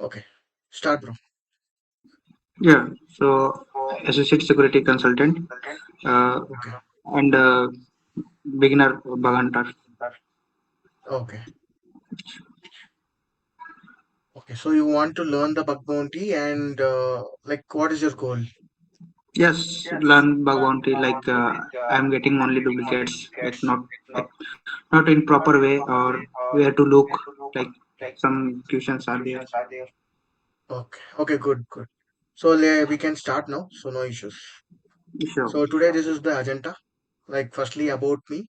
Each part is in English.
Okay. Start, bro. Yeah, so associate security consultant uh, Okay. and beginner bug hunter. Okay. Okay. So you want to learn the bug bounty and like what is your goal? Yes, learn bug bounty like I'm getting only duplicates, like not in proper way or where to look. Like some questions are there. Okay. Okay. Good. Good. So we can start now. So no issues. Sure. So today this is the agenda. Like firstly about me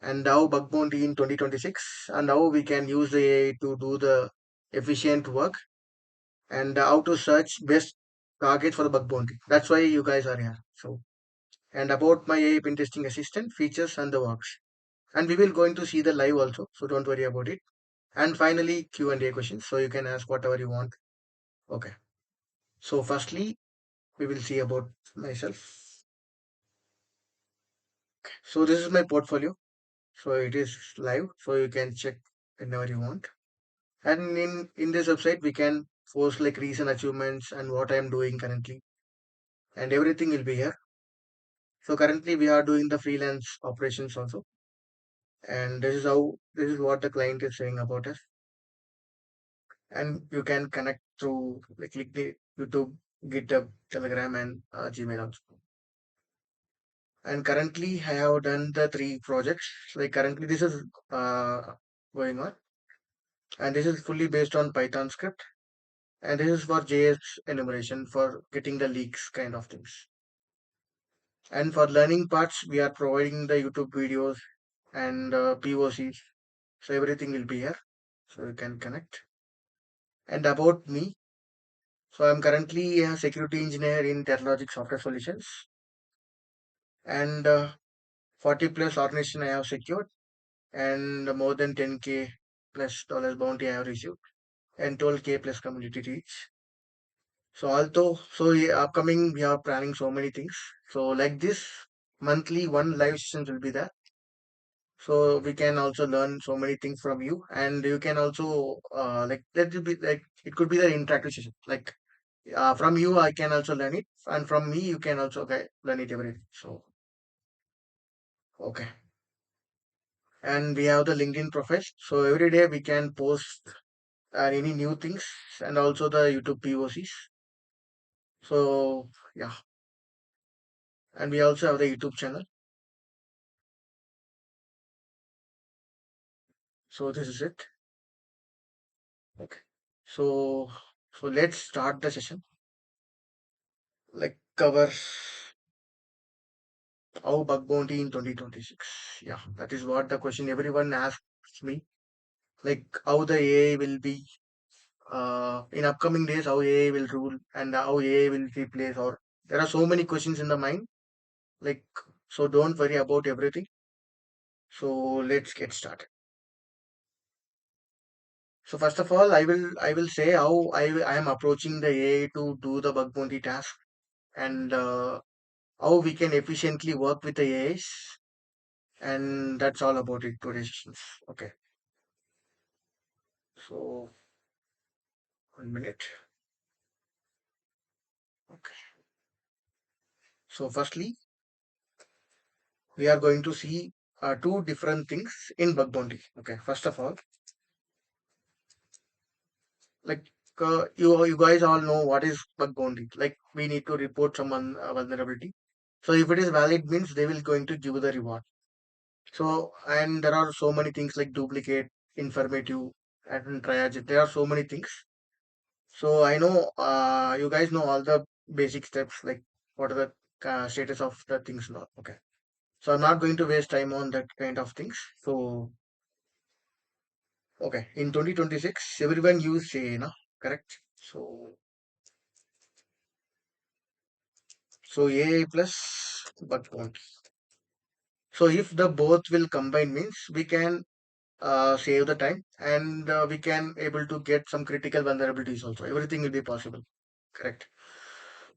and how bug bounty in 2026 and how we can use the AI to do the efficient work and how to search best target for the bug bounty. That's why you guys are here. So and about my AI pen testing assistant features and the works. And we will going to see the live also, so don't worry about it. And finally Q&A questions, so you can ask whatever you want. Okay. So firstly, we will see about myself. So this is my portfolio. So it is live, so you can check whenever you want. And in this website, we can post like recent achievements and what I am doing currently, and everything will be here. So currently, we are doing the freelance operations also, and this is what the client is saying about us. And you can connect through like click the YouTube, GitHub, Telegram, and Gmail also. And currently, I have done the three projects. Like currently, this is going on, and this is fully based on Python script, and this is for JS enumeration for getting the leaks kind of things. And for learning parts, we are providing the YouTube videos and POCs, so everything will be here, so you can connect. And about me, so I'm currently a security engineer in Terralogic Software Solutions, and 40 plus organization I have secured, and more than 10K plus dollars bounty I have received, and 12K plus community reach. So although upcoming we are planning so many things. So like this monthly one live session will be there. So we can also learn so many things from you, and you can also like that will be like it could be the interactive session. Like from you I can also learn it, and from me you can also learn it everything. So okay. And we have the LinkedIn profile. So every day we can post any new things and also the YouTube POCs. So yeah, and we also have the YouTube channel. So this is it. Okay. So let's start the session. Like cover how bug bounty in 2026. Yeah, that is what the question everyone asks me. Like how the AI will be in upcoming days, how AI will rule and how AI will replace. Or there are so many questions in the mind. Like so, don't worry about everything. So let's get started. So first of all, I will say how I am approaching the AI to do the bug bounty task and how we can efficiently work with the AIs, and that's all about it today's sessions. Okay, so 1 minute. Okay, so firstly, we are going to see two different things in bug bounty. Okay, first of all, like you guys all know what is bug bounty. Like we need to report someone vulnerability. So if it is valid, means they will going to give the reward. So and there are so many things like duplicate, informative, and triage. There are so many things. So I know you guys know all the basic steps, like what are the status of the things now. Okay. So I'm not going to waste time on that kind of things. So okay, in 2026, everyone use AI, no? Correct. So AI plus bug bounty. So if the both will combine means we can save the time and we can able to get some critical vulnerabilities also. Everything will be possible. Correct.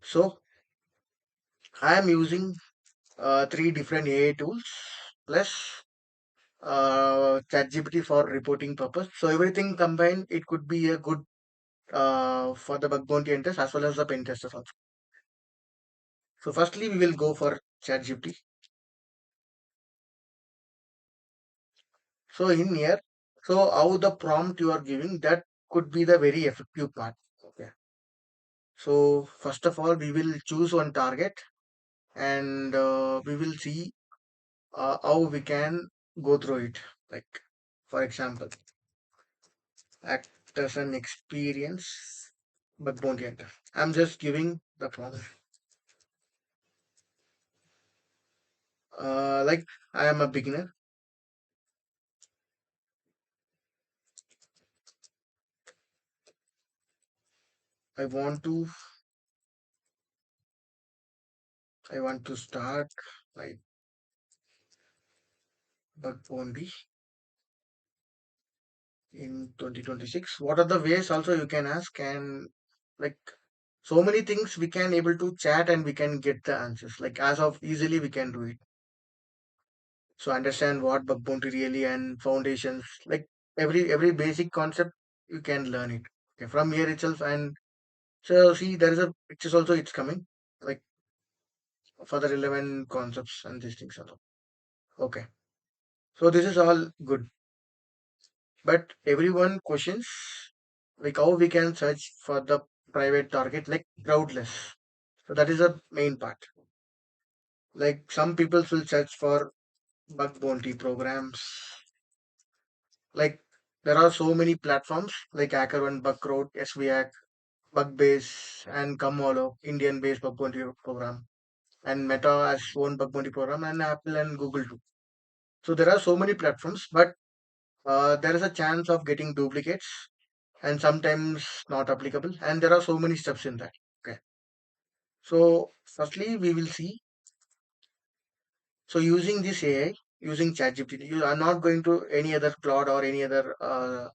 So I am using three different AI tools plus ChatGPT for reporting purpose. So everything combined, it could be a good for the bug bounty hunters as well as the pen testers also. So firstly, we will go for ChatGPT. So in here, so how the prompt you are giving, that could be the very effective part. Okay. So first of all, we will choose one target and we will see how we can go through it. Like for example, act as an experience but bounty hunter. I'm just giving the prompt. Like I am a beginner. I want to I want to start like bug bounty in 2026. What are the ways also you can ask, and like so many things we can able to chat and we can get the answers. Like as of easily we can do it. So understand what bug bounty really and foundations. Like every basic concept you can learn it. Okay, from here itself. And so see there is a pictures also it's coming like for the relevant concepts and these things also. Okay. So this is all good. But everyone questions like how we can search for the private target like crowdless. So that is the main part. Like some people will search for bug bounty programs. Like there are so many platforms like HackerOne, Bugcrowd, SVHack, Bugbase, and Kamolo, Indian-based bug bounty program, and Meta has own bug bounty program, and Apple and Google too. So there are so many platforms, but there is a chance of getting duplicates and sometimes not applicable. And there are so many steps in that. Okay. So firstly, we will see. So using this AI, using ChatGPT, you are not going to any other Claude or any other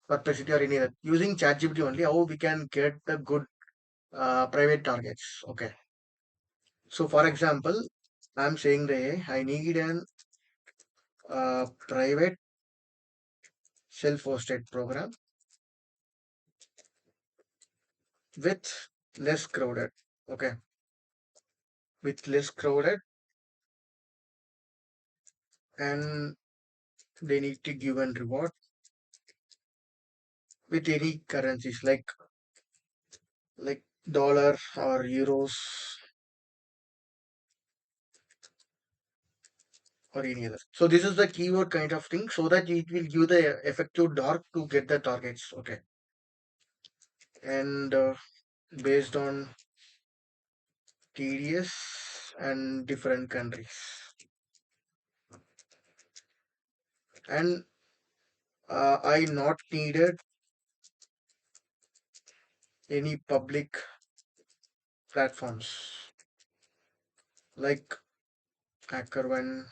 Perplexity or any other. Using ChatGPT only, how we can get the good private targets. Okay. So for example, I'm saying the AI, I need an private self-hosted program with less crowded. Okay. With less crowded, and they need to give and reward with any currencies like dollar or euros or any other. So this is the keyword kind of thing so that it will give the effective dark to get the targets. Okay. And based on TDS and different countries. And I not needed any public platforms like HackerOne,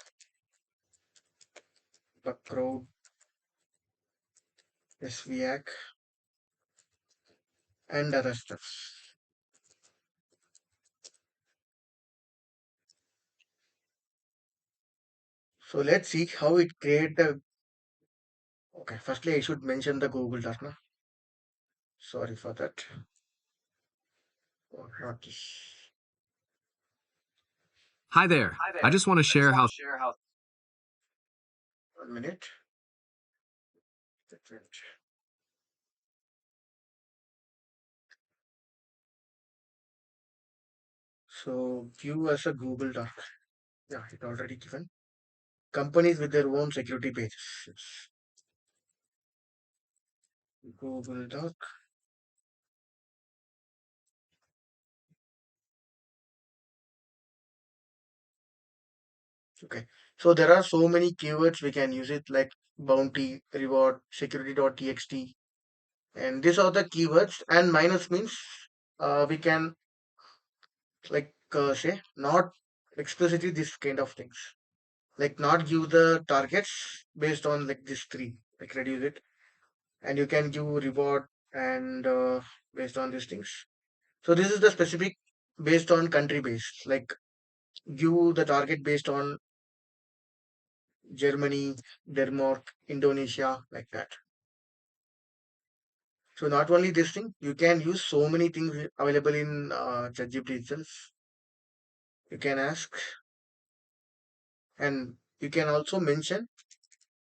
Buckcrowd, SVAC, and other stuff. So let's see how it create the. Okay, firstly I should mention the Google Doc. No? Sorry for that. Oh, not this. Hi there. I just want to share how 1 minute. Different. So view as a Google Doc. Yeah, it already given. Companies with their own security pages. Yes. Google Doc. Okay. So there are so many keywords we can use it like bounty, reward, security.txt. And these are the keywords. And minus means we can like say not explicitly this kind of things. Like not give the targets based on like this three. Like reduce it. And you can give reward and based on these things. So this is the specific based on country based. Like give the target based on Germany, Denmark, Indonesia, like that. So not only this thing, you can use so many things available in ChatGPT itself. You can ask, and you can also mention,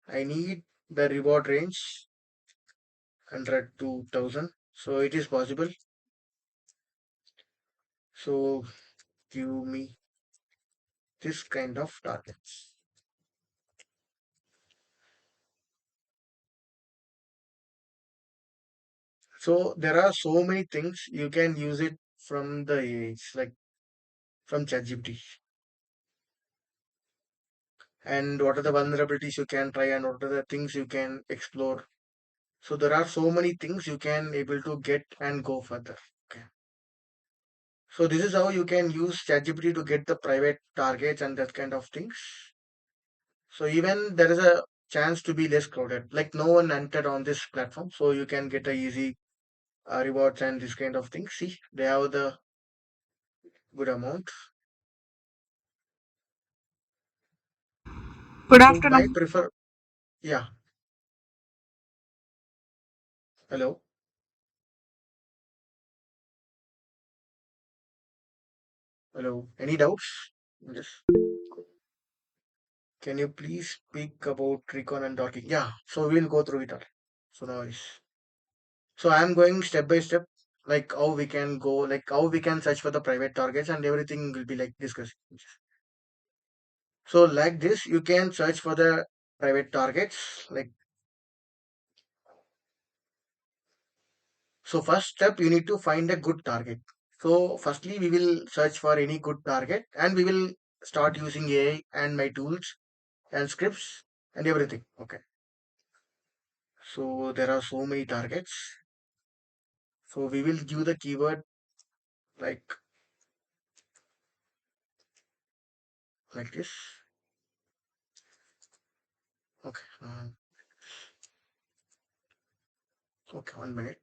I need the reward range 100 to 1000. So it is possible. So give me this kind of targets. So there are so many things you can use it from the AI, like from ChatGPT. And what are the vulnerabilities you can try, and what are the things you can explore. So there are so many things you can able to get and go further. Okay. So this is how you can use ChatGPT to get the private targets and that kind of things. So even there is a chance to be less crowded. Like no one entered on this platform, so you can get a easy rewards and this kind of things. See, they have the good amount. Good So my afternoon. prefer, yeah. Hello, hello. Any doubts? Yes. Can you please speak about recon and docking? Yeah. So we'll go through it all. So no worries. So I'm going step by step, like how we can go, like how we can search for the private targets and everything will be like discussed. So like this, you can search for the private targets. Like so, first step you need to find a good target. So firstly, we will search for any good target and we will start using AI and my tools and scripts and everything. Okay. So there are so many targets. So we will give the keyword like this. Okay. Okay. 1 minute.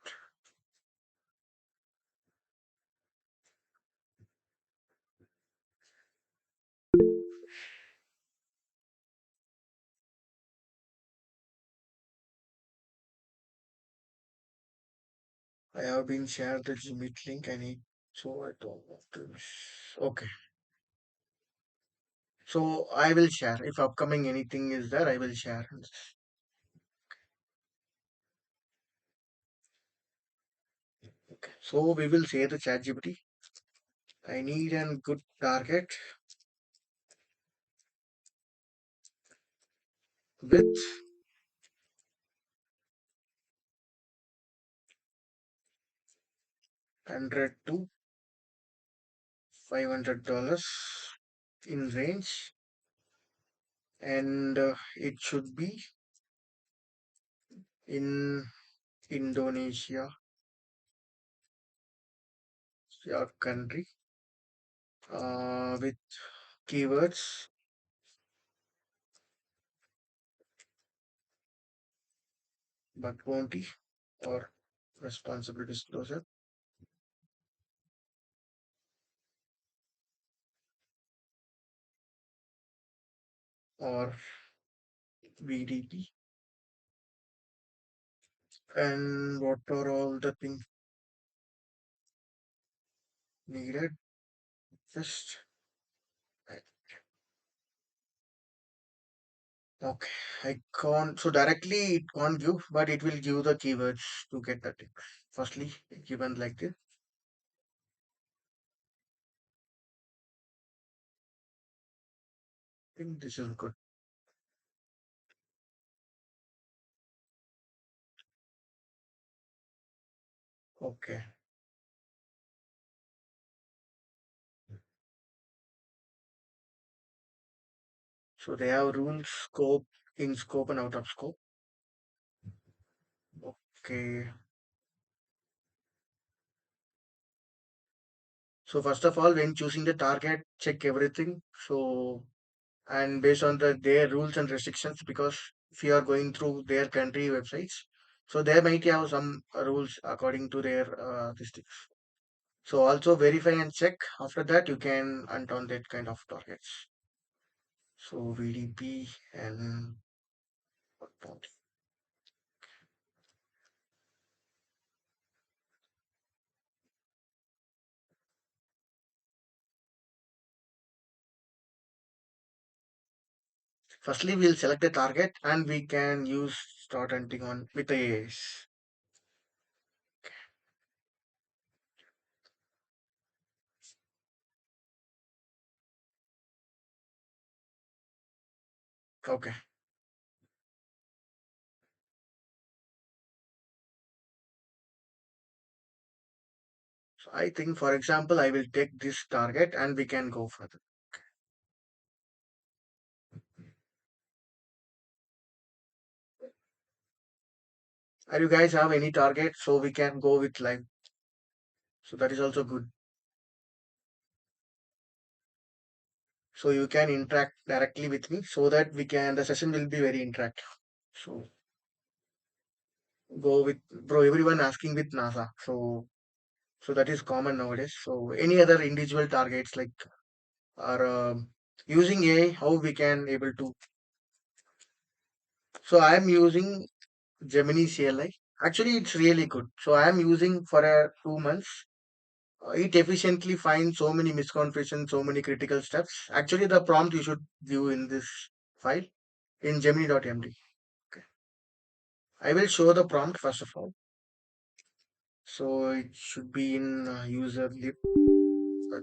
I have been shared the Gmeet link. I need, so I don't want to miss. Okay. So I will share. If upcoming anything is there, I will share. Okay. So we will say the ChatGPT. I need a good target with 100 to $500 in range, and it should be in Indonesia, your country, with keywords but bounty or responsible disclosure or VDP, and what are all the things needed. Just okay. I can't, so directly it can't give, but it will give the keywords to get the things. Firstly, given like this. I think this is good. Okay. So they have rules, scope, in scope and out of scope. Okay. So first of all, when choosing the target, check everything. So and based on their rules and restrictions, because if you are going through their country websites, so they might have some rules according to their districts. So also verify and check. After that, you can hunt on that kind of targets. So VDP and what not. Firstly, we'll select the target and we can use start hunting on with the AIs. Okay. So I think, for example, I will take this target and we can go further. Are you guys have any target so we can go with live? So that is also good. So you can interact directly with me so that we can the session will be very interactive. So go with bro. Everyone asking with NASA. So that is common nowadays. So any other individual targets like are using AI, how we can able to. So I am using Gemini CLI. Actually, it's really good. So I am using for 2 months. It efficiently finds so many misconfigurations, so many critical steps. Actually, the prompt you should view in this file in Gemini.md. Okay. I will show the prompt first of all. So it should be in user lib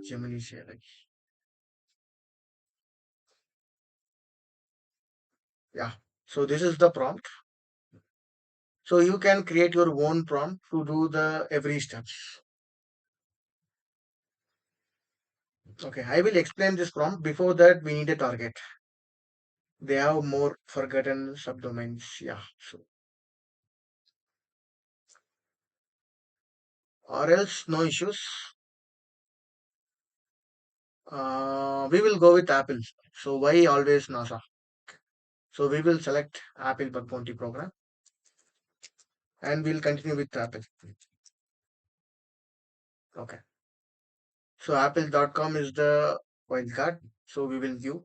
Gemini CLI. Yeah. So this is the prompt. So you can create your own prompt to do the every steps. Okay, I will explain this prompt. Before that, we need a target. They have more forgotten subdomains. Yeah. So or else no issues. We will go with Apple. So why always NASA? So we will select Apple bug bounty program and we'll continue with Apple. Okay. So apple.com is the wildcard. So we will view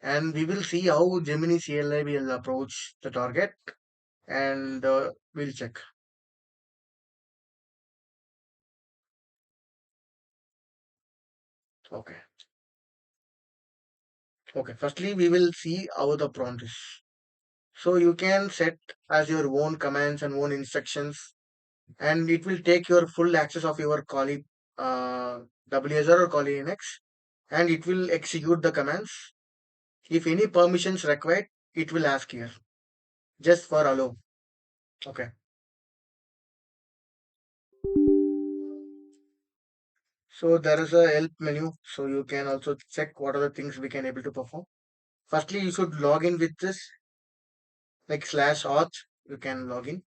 and we will see how Gemini CLI will approach the target and we'll check. Okay. Okay. Firstly, we will see how the prompt is. So you can set as your own commands and own instructions, and it will take your full access of your Kali WSR or Kali Linux, and it will execute the commands. If any permissions required, it will ask here just for allow. Okay. So there is a help menu, so you can also check what are the things we can able to perform. Firstly, you should log in with this like slash auth. You can log in,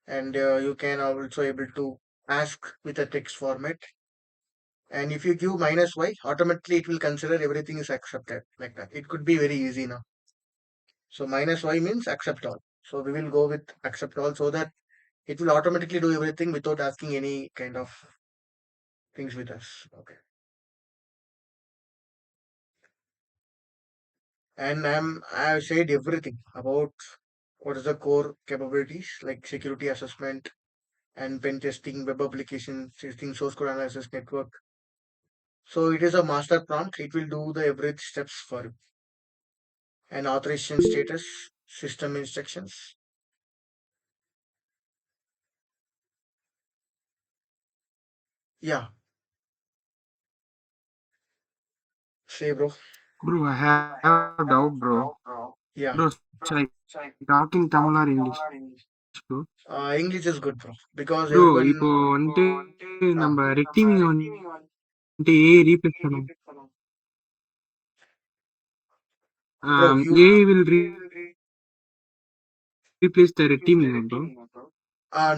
and you can also able to ask with a text format. And if you give minus y, automatically it will consider everything is accepted like that. It could be very easy now. So minus y means accept all. So we will go with accept all so that it will automatically do everything without asking any kind of things with us. Okay. And I have said everything about what is the core capabilities like security assessment and pen testing, web application testing, source code analysis, network. So it is a master prompt. It will do the every steps for you. And authorization status, system instructions. Yeah, say bro. Bro, I have doubt, bro. Bro, Yeah, should I talk in Tamil or English, bro? English is good, bro, because Bro, இப்போ everyone. வந்துட்டு நம்ம Uh, retrieving வந்துட்டு A replace பண்ணணும். bro, you. A will replace the retrieving, bro.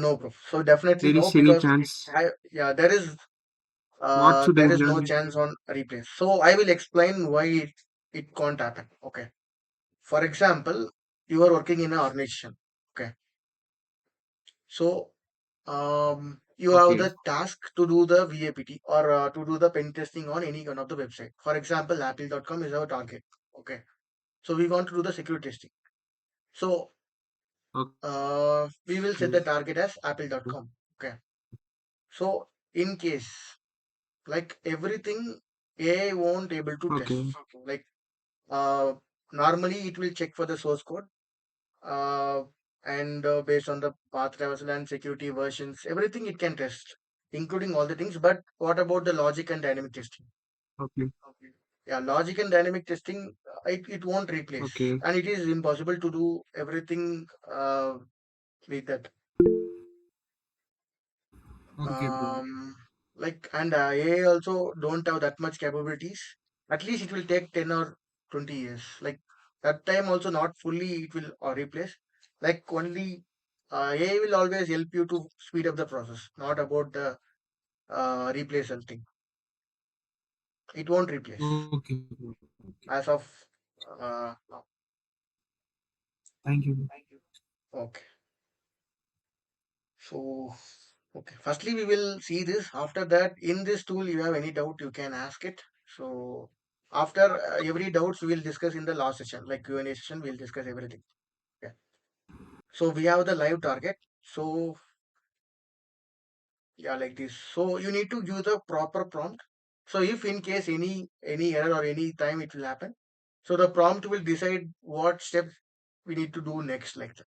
No, bro. So There is definitely any no, because chance. yeah, What should I there is do? no chance on replace. So I will explain why it can't happen. Okay. For example, you are working in an organization. Okay. So you Okay, have the task to do the VAPT or to do the pen testing on any one of the website. For example, apple.com is our target. Okay. So we want to do the security testing. So we will okay, set the target as apple.com. Okay. So in case like everything AI won't able to test. okay, Like uh, normally it will check for the source code, uh, and based on the path traversal and security versions, everything it can test, including all the things. But what about the logic and dynamic testing? Okay. Yeah, logic and dynamic testing, it won't replace, Okay. and it is impossible to do everything with that. Okay, bro. Like, and AI also don't have that much capabilities. At least it will take 10 or 20 years. Like that time also not fully it will replace. Like only AI will always help you to speed up the process, not about the replace something. It won't replace Okay, bro. Okay. as of now. Thank you. Okay. So, okay. Firstly, we will see this. After that, in this tool, you have any doubt, you can ask it. So, after every doubts, we will discuss in the last session, like Q&A session, we'll discuss everything. Yeah. So, we have the live target. So, yeah, like this. So, you need to give the proper prompt. So, if in case any error or any time it will happen, so the prompt will decide what step we need to do next, like that.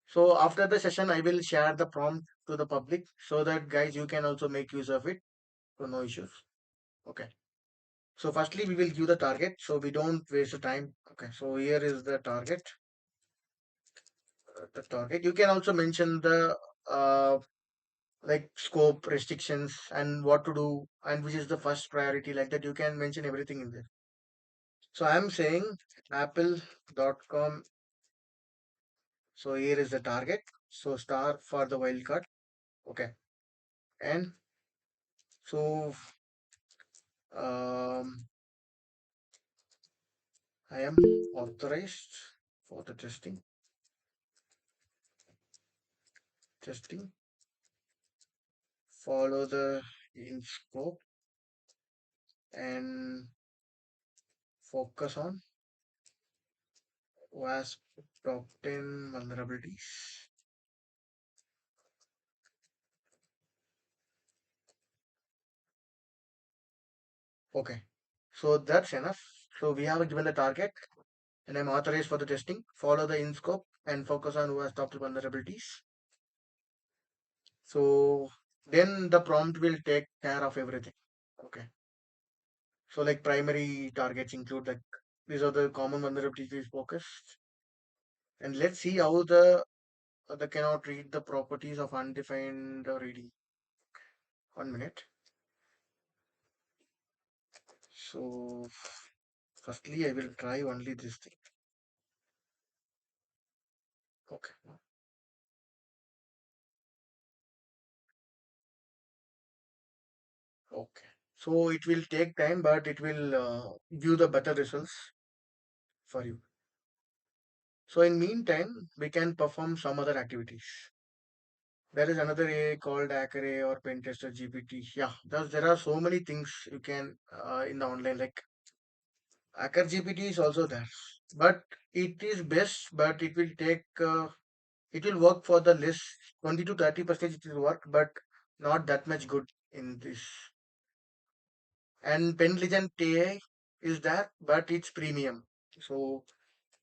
So, after the session, I will share the prompt to the public so that guys you can also make use of it. So no issues. Okay. So firstly, we will give the target so we don't waste the time. Okay. So here is the target. The target. You can also mention the like scope, restrictions, and what to do, and which is the first priority. Like that, you can mention everything in there. So I'm saying apple.com. So here is the target. So star for the wildcard. Okay. And so I am authorized for the testing. Follow the in scope and focus on WASP top 10 vulnerabilities. Okay, so that's enough. So we have given the target and I'm authorized for the testing. Follow the in scope and focus on WASP top 10 vulnerabilities. So then the prompt will take care of everything. Okay, so like primary targets include like these are the common vulnerabilities we focused. And let's see how the cannot read the properties of undefined reading. 1 minute. So, firstly, I will try only this thing. Okay. Okay. So, it will take time, but it will give the better results for you. So, in meantime, we can perform some other activities. There is another AI called Hacker or Pentester GPT. Yeah, there are so many things you can in the online. Like Hacker GPT is also there, but it is best. But it will take it will work for the less 20 to 30% it will work, but not that much good in this. And Pen Legend AI is there, but it's premium. So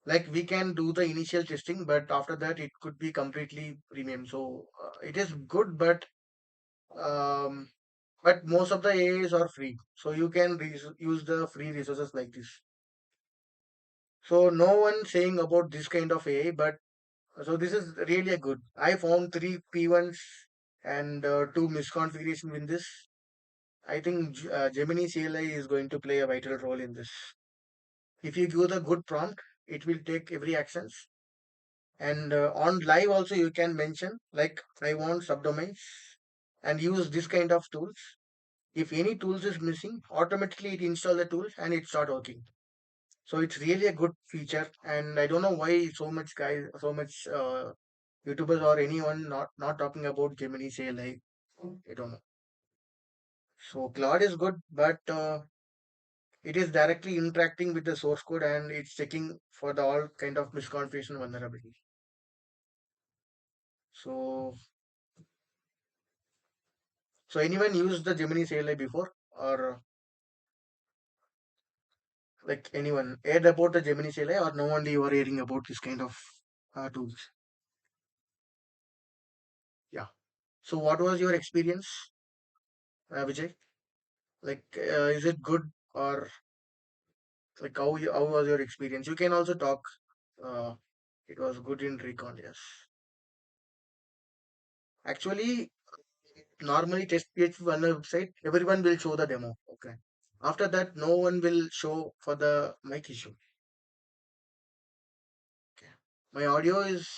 like we can do the initial testing, but after that it could be completely premium. So it is good, um, but most of the AIs are free. So you can use the free resources like this. So no one saying about this kind of AI, but so this is really a good. I found three P1s and two misconfiguration in this. I think Gemini CLI is going to play a vital role in this. If you give the good prompt, it will take every actions. And on live also you can mention like I want subdomains and use this kind of tools. If any tools is missing, automatically it install the tools and it start working. So it's really a good feature. And I don't know why so much YouTubers or anyone not talking about Gemini CLI. I don't know. So Claude is good, but it is directly interacting with the source code and it's checking for the all kind of misconfiguration vulnerability. So, so anyone used the Gemini CLI before or Like anyone heard about the Gemini CLI, or no only you are hearing about this kind of tools? Yeah. So what was your experience, Vijay? Like, is it good, or like how was your experience? You can also talk. Uh, it was good in recon, yes. Actually, normally test PHP on the website, everyone will show the demo. Okay. After that, no one will show for the mic issue. Okay. My audio is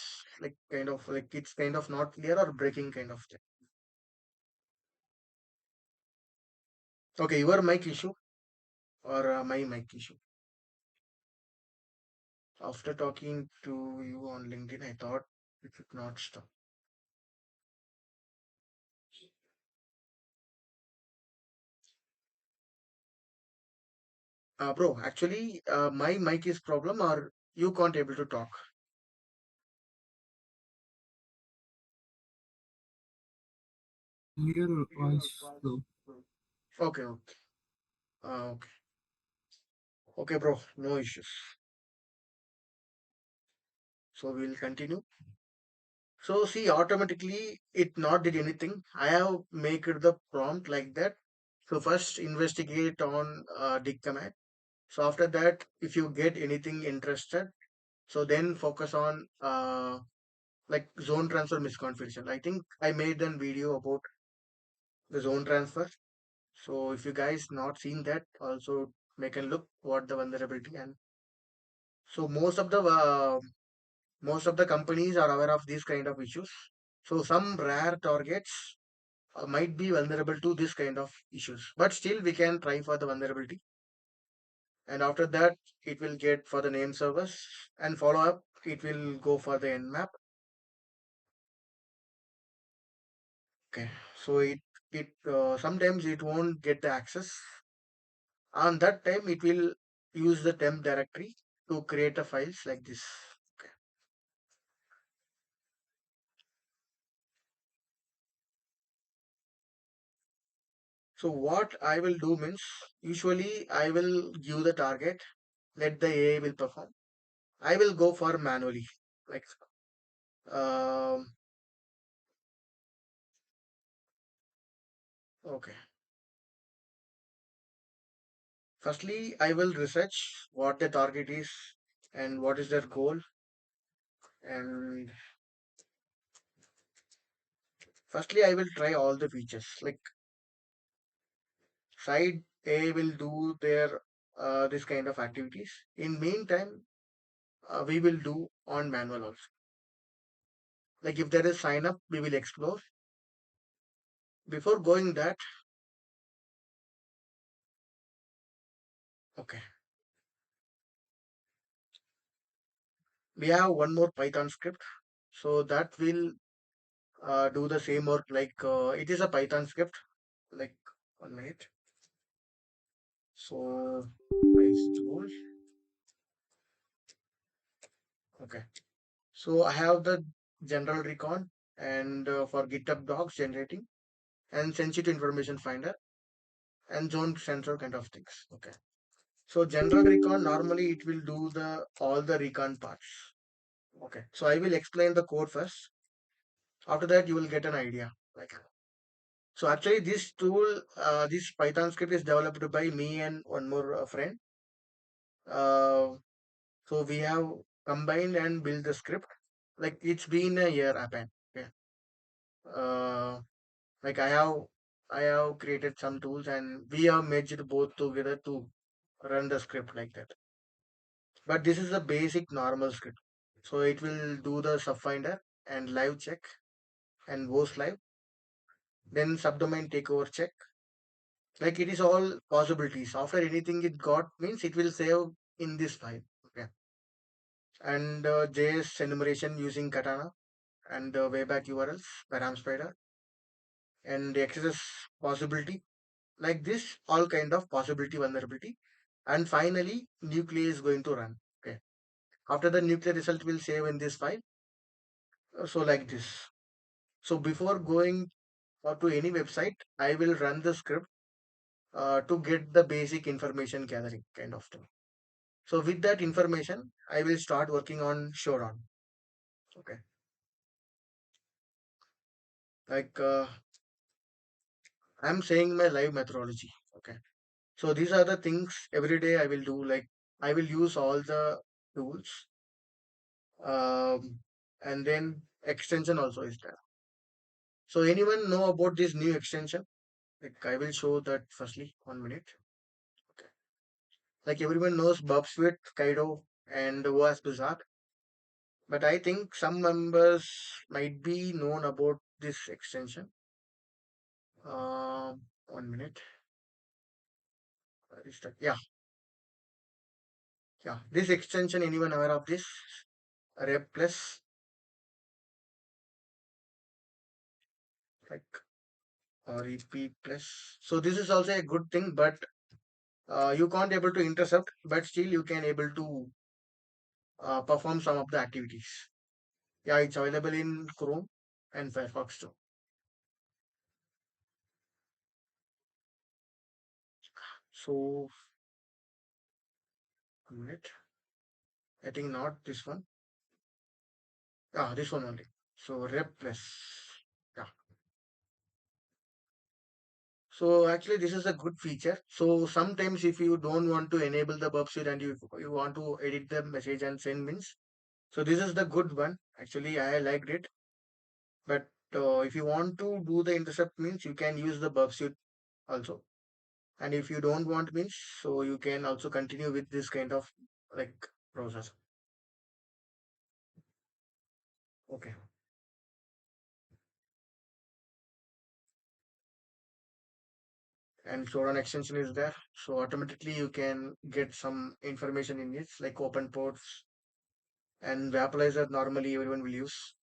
like kind of like it's kind of not clear or breaking kind of thing. Okay, your mic issue or my mic issue. After talking to you on LinkedIn, I thought it should not stop. Bro, actually, my mic is problem or you can't able to talk. Your voice slow. Okay, okay, okay, okay, bro. No issues. So we'll continue. So see, automatically it not did anything. I have make it the prompt like that. So first investigate on dig command. So after that, if you get anything interested, so then focus on like zone transfer misconfiguration. I think I made a video about the zone transfer. So if you guys not seen that, also make a look what the vulnerability. And so most of the companies are aware of these kind of issues. So some rare targets might be vulnerable to this kind of issues, but still we can try for the vulnerability. And after that, it will get for the name servers and follow up. It will go for the nmap. Okay, so it sometimes it won't get the access. On that time, it will use the temp directory to create a files like this. Okay. So what I will do means usually I will give the target, let the AI will perform. I will go for manually. Like um okay. Firstly, I will research what the target is and what is their goal. And firstly, I will try all the features. Like side A will do their this kind of activities. In meantime, we will do on manual also. Like if there is sign up, we will explore. Before going that, okay, we have one more Python script. So that will do the same work. Like it is a Python script. Like 1 minute. So I tool. Okay. So I have the general recon and for GitHub docs generating and sensitive information finder and zone sensor kind of things. Okay. So general recon normally it will do the all the recon parts. Okay. So I will explain the code first. After that you will get an idea. Like so actually this tool, this Python script is developed by me and one more friend. Uh, so we have combined and built the script. Like it's been a year happened. Okay. Uh, like I have created some tools and we have merged both together to run the script like that. But this is a basic normal script. So it will do the subfinder and live check and host live, then subdomain takeover check. Like it is all possibilities. After anything it got means it will save in this file. Okay. And JS enumeration using Katana and wayback URLs, param spider, and XSS possibility like this, all kind of possibility vulnerability. And finally, nuclei is going to run. Okay. After the nuclear result will save in this file. So like this. So before going to any website, I will run the script to get the basic information gathering kind of thing. So with that information, I will start working on Showdown. Okay. Like I'm saying my live methodology. Okay. So these are the things every day I will do. Like I will use all the tools, um, and then extension also is there. So anyone know about this new extension? Like I will show that firstly. 1 minute. Okay. Like everyone knows Bob Sweat, Kaido, and OAS Bizarre. But I think some members might be known about this extension. 1 minute. Where is that? Yeah, yeah. This extension, anyone aware of this? Rep plus, like EP plus. So this is also a good thing, but you can't able to intercept, but still you can able to perform some of the activities. Yeah, it's available in Chrome and Firefox too. So 1 minute. I think not this one. Ah, this one only. So rep plus. Yeah. So actually this is a good feature. So sometimes if you don't want to enable the burp suite and you want to edit the message and send means. So this is the good one. Actually I liked it. But if you want to do the intercept means you can use the burp suite also. And if you don't want means so you can also continue with this kind of like process. Okay. And Soran extension is there. So automatically you can get some information in it like open ports and vaporizer normally everyone will use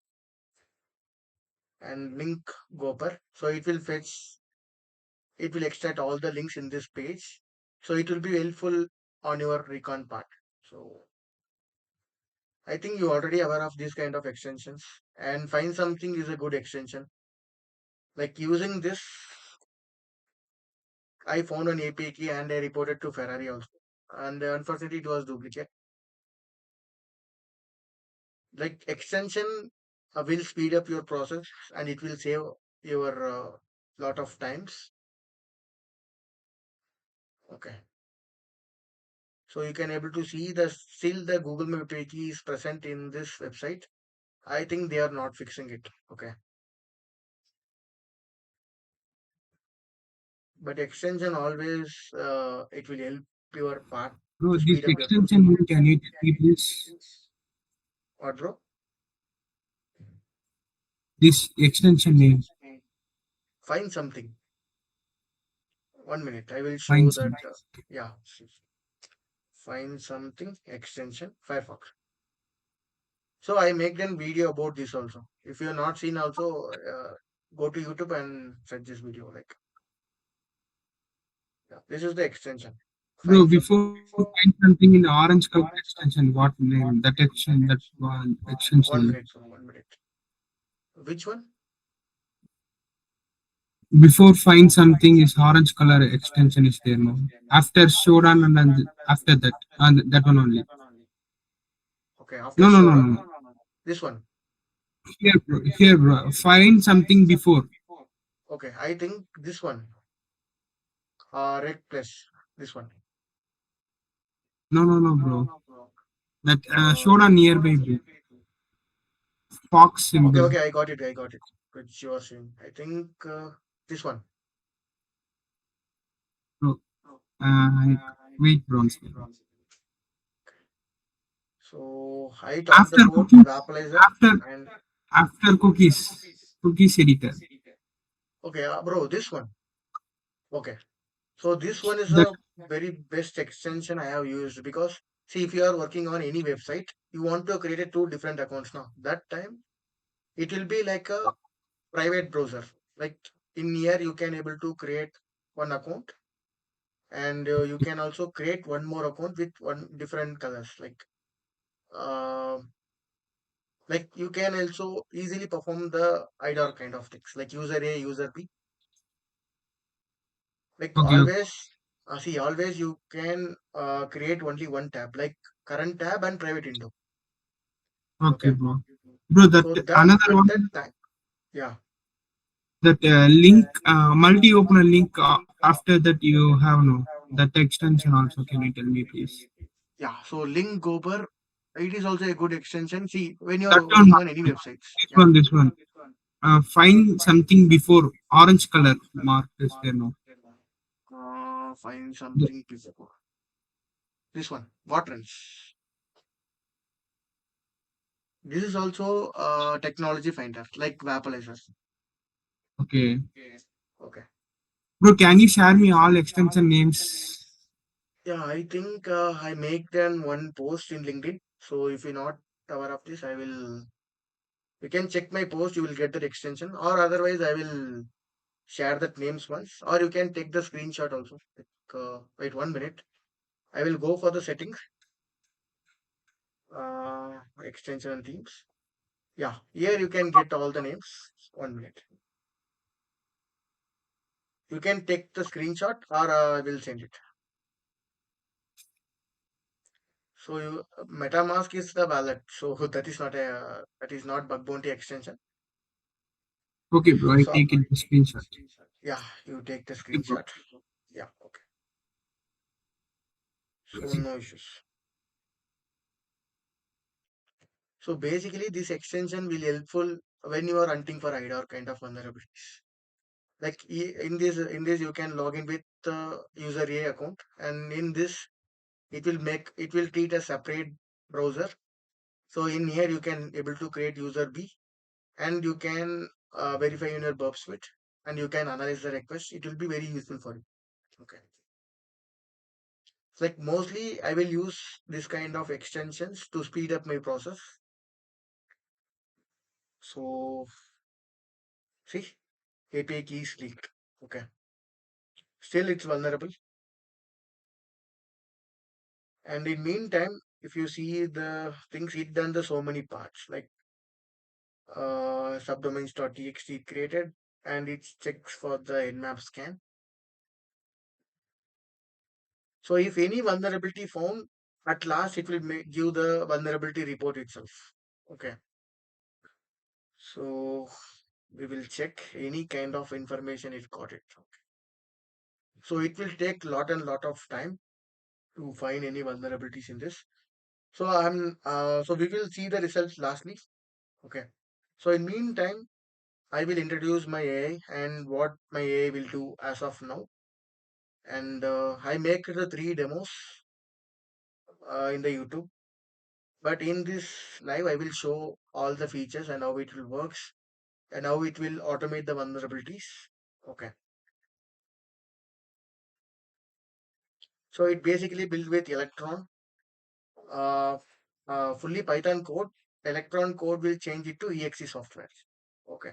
and link Gopher. So it will extract all the links in this page. So it will be helpful on your recon part. So I think you already aware of these kind of extensions and find something is a good extension. Like using this, I found an API key and I reported to Ferrari also. And unfortunately it was duplicate. Like extension will speed up your process and it will save your lot of times. Okay. So you can able to see the still the Google Map key is present in this website. I think they are not fixing it. Okay. But extension always it will help your part Bro, to this speed up your process. extension name, can you tell me please? What bro? This extension name, Find something. 1 minute. I will show find that. some. Yeah. Find something extension Firefox. So I make a video about this also. If you have not seen also, go to YouTube and search this video. Like, yeah, this is the extension. Bro, Find something. before find something in the orange color extension, what name? That extension, that one extension One name. minute. 1 minute. Which one? Before find something is orange color extension is there now. After showdown and then after that, and that one only. Okay. After No, no, no, showdown, no. this one. Here, bro. Find something before. Okay. I think this one. Rec plus. This one. No, no, no, bro. That Uh, showdown nearby, bro. Fox okay. symbol. Okay. I got it. I got it. Which you are saying. I think this one. Bro, wait, bro. So I talked After about cookies, vaporizer after and after cookies editor. okay, bro. This one. Okay. So this one is That a very best extension I have used because see if you are working on any website, you want to create a two different accounts now. That time it will be like a private browser. Like in here you can able to create one account and you can also create one more account with one different colors. Uh, like you can also easily perform the IDOR kind of things like user A, user B. Like okay, okay. always. See, always you can create only one tab, like current tab and private window. Okay, Okay. bro. Bro, that So that another at that one, time, yeah, that link, multi-opener link. After that, you have no that extension also. Can you tell me, please? yeah. So link Gober, it is also a good extension. See, when you That are one, working on any websites, this yeah. one, this one. Find something before orange color mark is there no. Find The- something before this one. Watrens. This is also technology finder, like vaporizer. Okay, Okay. bro. Can you share me all extension names? Yeah, I think I make then one post in LinkedIn. So if you're not aware of this, I will. You can check my post. You will get that extension, or otherwise I will share that names once, or you can take the screenshot also. Like, wait 1 minute. I will go for the settings, extension and themes. Yeah, here you can get all the names. 1 minute. You can take the screenshot, or I will send it. So you MetaMask is the wallet. So that is not bug bounty extension. Okay, bro. I So take it the screenshot. yeah, you take the Okay, bro. screenshot. Yeah, okay. So no issues. So basically, this extension will helpful when you are hunting for IDOR kind of vulnerabilities. Like in this you can log in with user A account, and in this it will treat a separate browser. So in here you can able to create user B, and you can verify in your burp suite, and you can analyze the request. It will be very useful for you. Okay. Like mostly I will use this kind of extensions to speed up my process. So see, API key is leaked. Okay. Still it's vulnerable. And in meantime, if you see the things it done the so many parts like subdomains.txt created, and it checks for the nmap scan. So if any vulnerability found, at last it will give the vulnerability report itself. Okay. So we will check any kind of information it got it. Okay. So it will take lot of time to find any vulnerabilities in this. So we will see the results lastly. Okay. So in meantime, I will introduce my AI and what my AI will do as of now. And I make the three demos in the YouTube. But in this live, I will show all the features and how it will works and how it will automate the vulnerabilities. Okay. So it basically built with Electron, uh, fully Python code. Electron code will change it to exe software. Okay.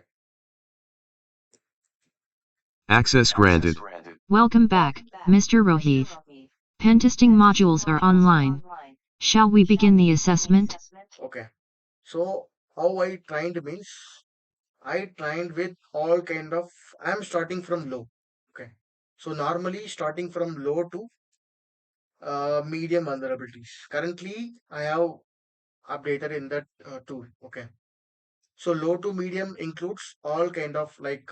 Access granted. Welcome back, Mr. Rohith. Pentesting modules are online. Shall we begin the assessment? Okay. So how I trained means I trained with all kind of. I'm starting from low. Okay. So normally starting from low to medium vulnerabilities. Currently, I have updated in that tool. Okay. So low to medium includes all kind of like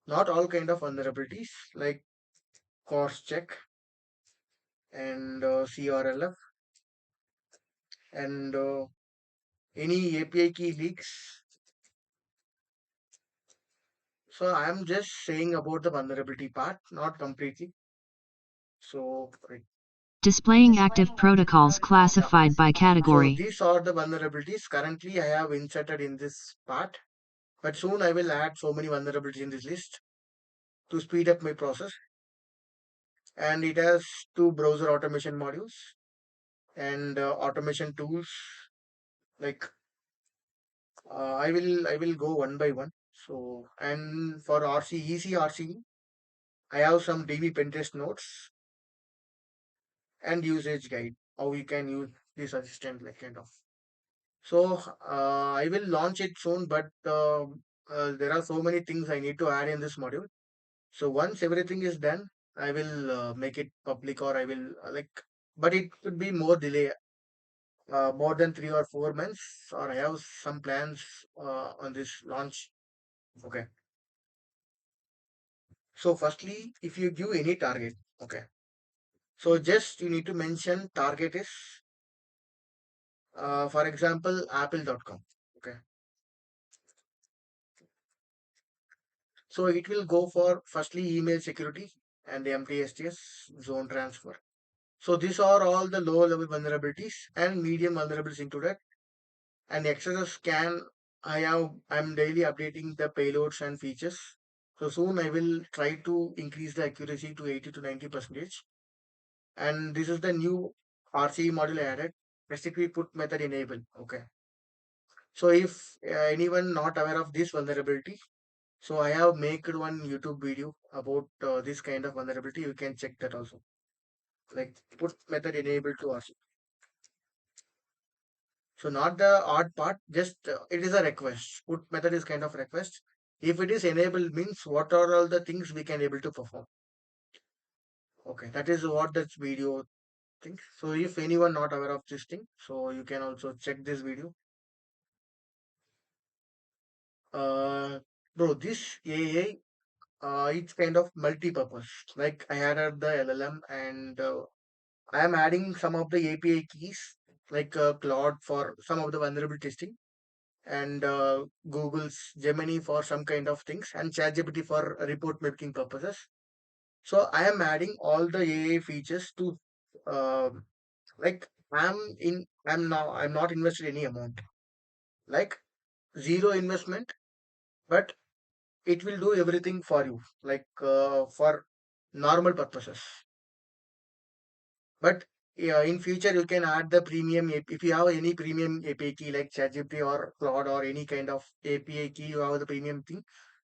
not all kind of vulnerabilities like course check and CRLF and any API key leaks. So I'm just saying about the vulnerability part, not completely. So right. Displaying active protocols Yeah. classified by So category. these are the vulnerabilities currently I have inserted in this part, but soon I will add so many vulnerabilities in this list to speed up my process. And it has two browser automation modules and automation tools. Like I will go one by one. So and for RC easy RC, I have some DB pentest notes and usage guide how you can use this assistant like kind of. So I will launch it soon, but there are so many things I need to add in this module. So once everything is done, I will make it public, or I will but it could be more delay, more than 3 or 4 months, or I have some plans on this launch. Okay. So firstly, if you give any target, okay. So just you need to mention target is, for example, apple.com. Okay. So it will go for firstly email security and MTSTS zone transfer. So these are all the low level vulnerabilities and medium vulnerabilities included. And XSS scan, I'm daily updating the payloads and features. So soon I will try to increase the accuracy to 80 to 90%. And this is the new RCE module I added. Basically put method enable. Okay. So if anyone not aware of this vulnerability, so I have made one YouTube video about this kind of vulnerability. You can check that also. Like put method enable to us. So not the odd part, just it is a request. Put method is kind of request. If it is enabled means what are all the things we can able to perform. Okay, that is what that video thinks. So if anyone not aware of this thing, so you can also check this video. Uh, Bro, this AI, it's kind of multi-purpose. Like I added the LLM, and I am adding some of the API keys like Claude for some of the vulnerable testing, and Google's Gemini for some kind of things, and ChatGPT for report making purposes. So I am adding all the AI features to um like I'm not invested any amount, like zero investment, but it will do everything for you, like for normal purposes. But yeah, in future you can add the premium if you have any premium API key like ChatGPT or Claude or any kind of API key, you have the premium thing.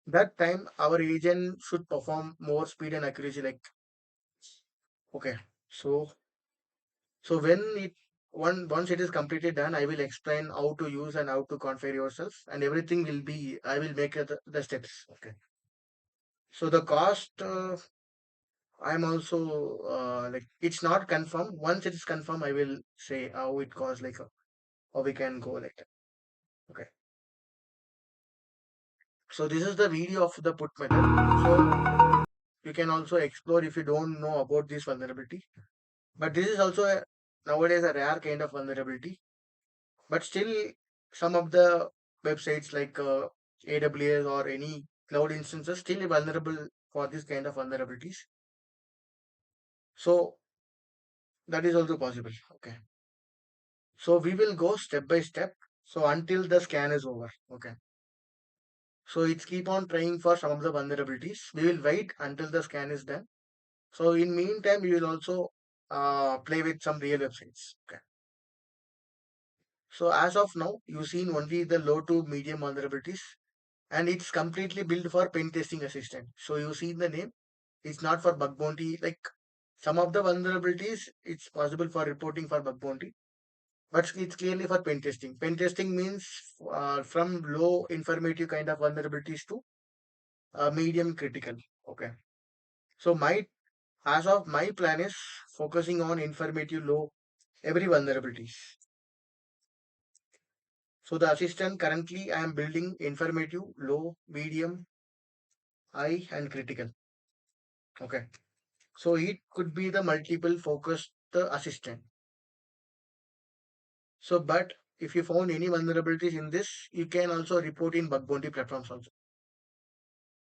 That time our agent should perform more speed and accuracy. Like okay, so when it once it is completely done, I will explain how to use and how to configure yourself, and everything will be I will make the steps. Okay. So the cost, I'm also like it's not confirmed. Once it is confirmed, I will say how it costs, like how we can go like that. Okay. So this is the video of the put method. So you can also explore if you don't know about this vulnerability. But this is also nowadays a rare kind of vulnerability. But still, some of the websites like AWS or any cloud instances still vulnerable for this kind of vulnerabilities. So that is also possible. Okay. So we will go step by step. So until the scan is over. Okay. So it's keep on trying for some of the vulnerabilities. We will wait until the scan is done. So in meantime, we will also play with some real websites. Okay. So as of now, you've seen only the low to medium vulnerabilities, and it's completely built for pen testing assistant. So you see the name, it's not for bug bounty. Like some of the vulnerabilities, it's possible for reporting for bug bounty, but it's clearly for pen testing. Pen testing means from low informative kind of vulnerabilities to medium critical. Okay. So as of my plan is focusing on informative low every vulnerabilities. So the assistant currently I am building informative, low, medium, high, and critical. Okay. So it could be the multiple focused the assistant. So but if you found any vulnerabilities in this, you can also report in bug bounty platforms also.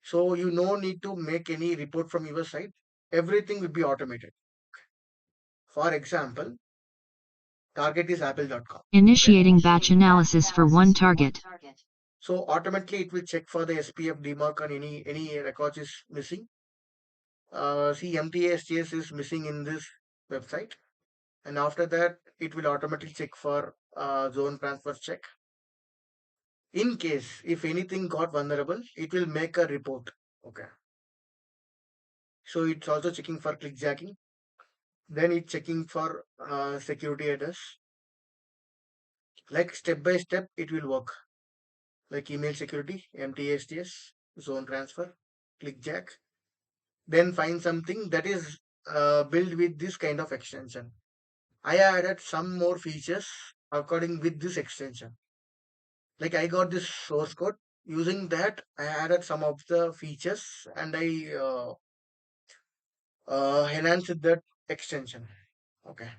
So you no need to make any report from your side. Everything will be automated. For example, target is apple.com. Okay. Initiating batch analysis for one target. So automatically it will check for the SPF demark on any records is missing. See MTSTS is missing in this website, and after that it will automatically check for zone transfer check. In case if anything got vulnerable, it will make a report. Okay. So it's also checking for clickjacking. Then it's checking for security headers. Like step by step, it will work. Like email security, MTSTS, zone transfer, clickjack, then find something that is built with this kind of extension. I added some more features according with this extension. Like I got this source code. Using that, I added some of the features and I enhanced that extension. Okay.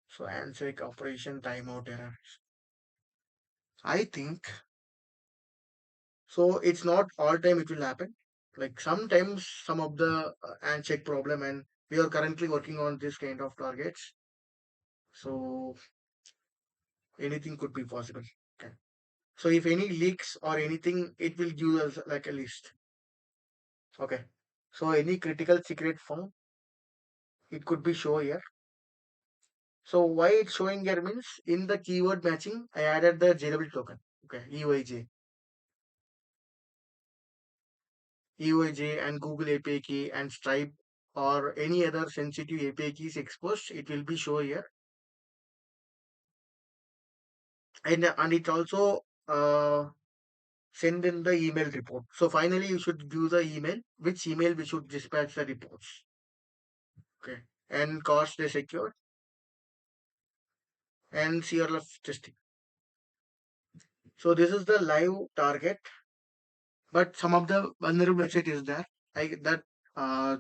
So handshake operation timeout error. I think so. It's not all time it will happen. Like sometimes some of the handshake problem, and we are currently working on this kind of targets. So anything could be possible. Okay. So if any leaks or anything, it will give us like a list. Okay. So any critical secret found, it could be show here. So why it's showing here means in the keyword matching, I added the jailable token. Okay, EOIJ and Google API key and Stripe or any other sensitive API keys exposed, it will be show here. And it also send in the email report. So finally, you should do the email. Which email we should dispatch the reports. Okay, and cost they secured and CRF testing. So this is the live target, but some of the vulnerable website is there. I that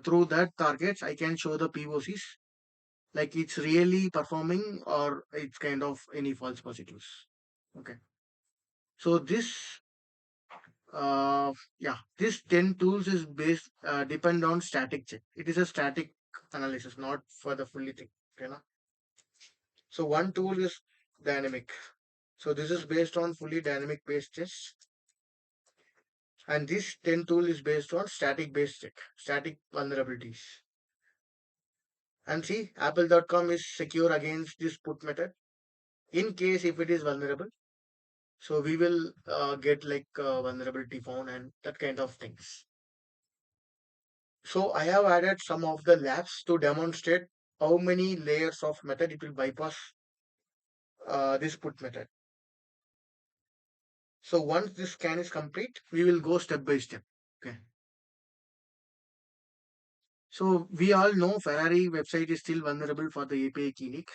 through that targets I can show the POCs like it's really performing or it's kind of any false positives. Okay. So this this 10 tools is based depend on static check. It is a static analysis, not for the fully thing. Okay, na? So one tool is dynamic. So this is based on fully dynamic based tests. And this 10 tool is based on static based check, static vulnerabilities. And see, apple.com is secure against this put method. In case if it is vulnerable, so we will get like vulnerability found and that kind of things. So I have added some of the labs to demonstrate how many layers of method it will bypass this put method. So once this scan is complete, we will go step by step. Okay. So we all know Ferrari website is still vulnerable for the API key leak.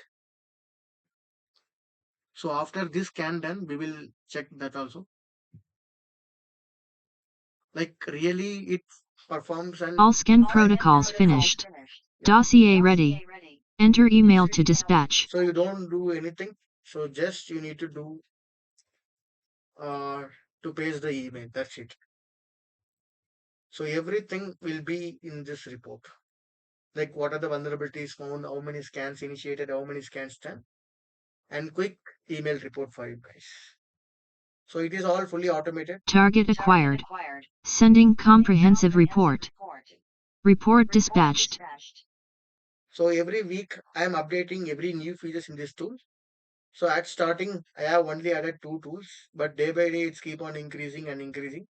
So after this scan done, we will check that also. Like really it performs and All scan protocols finished. Dossier ready. Enter email to dispatch. so you don't do anything. So just you need to do uh, to paste the email. That's it. So everything will be in this report. Like what are the vulnerabilities found, how many scans initiated, how many scans done, and quick email report for you guys. So it is all fully automated. Target acquired. Sending comprehensive report. Report dispatched. So every week I am updating every new features in this tool. So at starting, I have only added two tools, but day by day it's keep on increasing and increasing.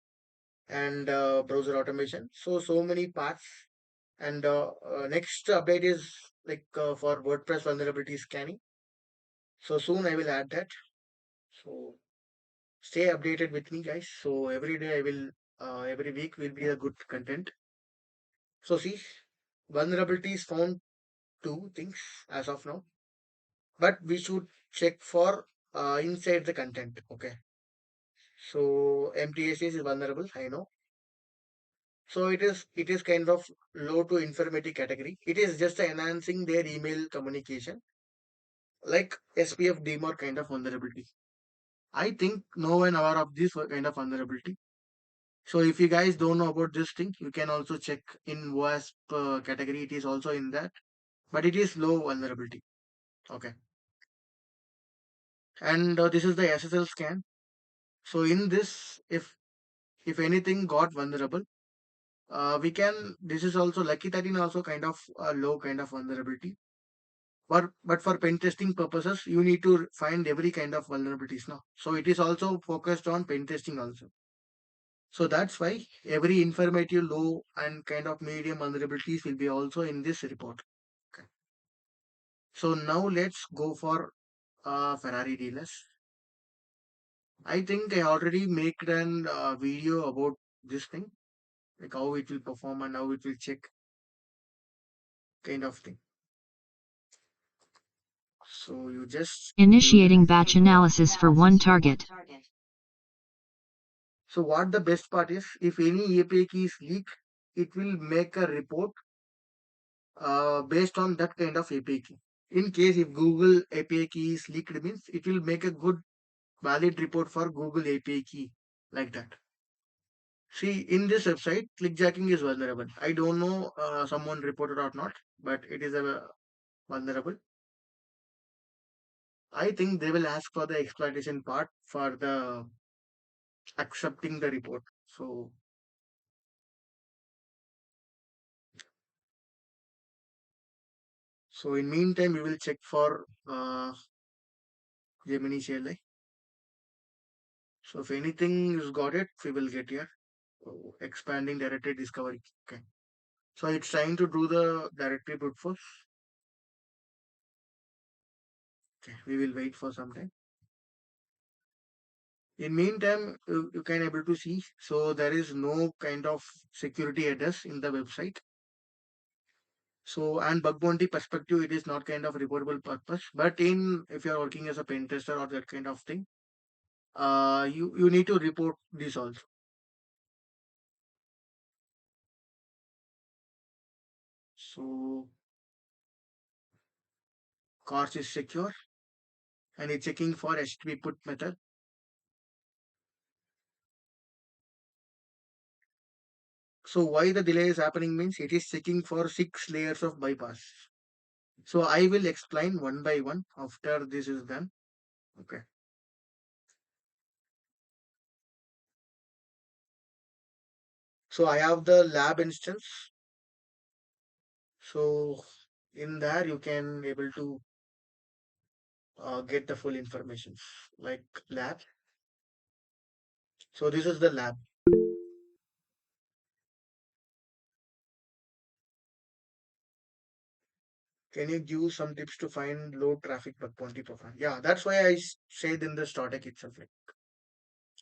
And browser automation. So many parts. And next update is like for WordPress vulnerability scanning. So soon I will add that. So stay updated with me, guys. So every day I will, every week will be a good content. So see, vulnerabilities found two things as of now, but we should check for inside the content. Okay. So MTSS is vulnerable, I know. So it is kind of low to informative category. It is just enhancing their email communication, like SPF DMAR kind of vulnerability. I think no one aware of this kind of vulnerability. So if you guys don't know about this thing, you can also check in WASP category. It is also in that, but it is low vulnerability. Okay, and this is the SSL scan. So in this, if anything got vulnerable, we can. This is also Lucky 13 also kind of a low kind of vulnerability. But for pen testing purposes, you need to find every kind of vulnerabilities now. So it is also focused on pen testing also. So that's why every informative low and kind of medium vulnerabilities will be also in this report. Okay. So now let's go for Ferrari dealers. I think I already made an video about this thing. like how it will perform and how it will check, kind of thing. So you just give Initiating this. batch analysis for one target. So what the best part is, if any API key is leaked, it will make a report based on that kind of API key. In case if Google API key is leaked, means it will make a good valid report for Google API key, like that. See, in this website, clickjacking is vulnerable. I don't know someone reported or not, but it is a vulnerable. I think they will ask for the exploitation part for the accepting the report. So in meantime, we will check for Gemini CLI. So if anything is got it, we will get here. Oh, expanding directory discovery. Okay. So it's trying to do the directory brute force. Okay. We will wait for some time. In meantime, you can able to see. So there is no kind of security address in the website. So and bug bounty perspective, it is not kind of reportable purpose. But in if you are working as a pen tester or that kind of thing, you need to report this also. So course is secure and it's checking for HTTP put method. So why the delay is happening means it is checking for 6 layers of bypass. So I will explain one by one after this is done. Okay. So I have the lab instance. So in there you can able to get the full information like lab. So this is the lab. Can you give some tips to find low traffic bug bounty profile? Yeah, that's why I said in the startup itself.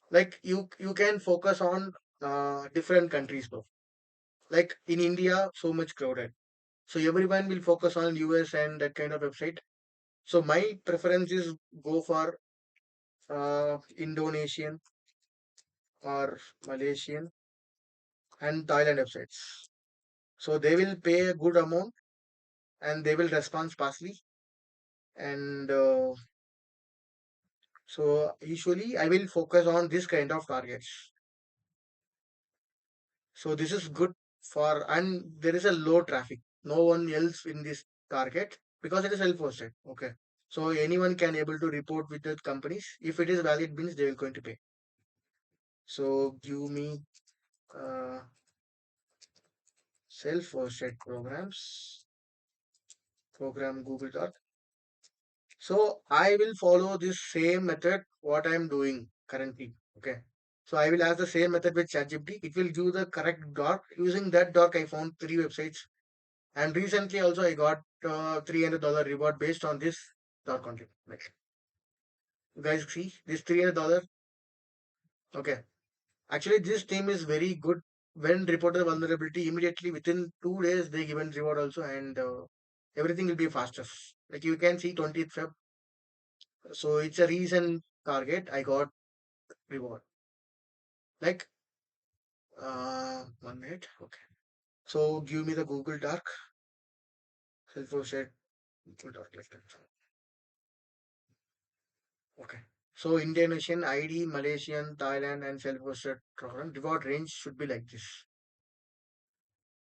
Like you can focus on different countries though. Like in India, so much crowded. So everyone will focus on US and that kind of website. So my preference is go for Indonesian or Malaysian and Thailand websites. So they will pay a good amount and they will respond fastly. And so usually I will focus on this kind of targets. So this is good for, and there is a low traffic. No one else in this target because it is self-hosted. Okay. So anyone can able to report with the companies. If it is valid means they will going to pay. So give me uh, self-hosted programs, program Google Doc. So I will follow this same method what I am doing currently. Okay. So I will ask the same method with ChatGPT. It will give the correct doc. Using that doc, I found 3 websites. And recently also I got $300 reward based on this doc content. Like you guys see this $300. Okay. Actually, this team is very good. When reported vulnerability, immediately within 2 days they given reward also, and everything will be faster. Like you can see 20th Feb. So it's a recent target. I got reward. Like 1 minute. Okay. So give me the Google Dark. Self-hosted Google Dark like that. Okay. So Indonesian, ID, Malaysian, Thailand, and self-hosted program reward range should be like this.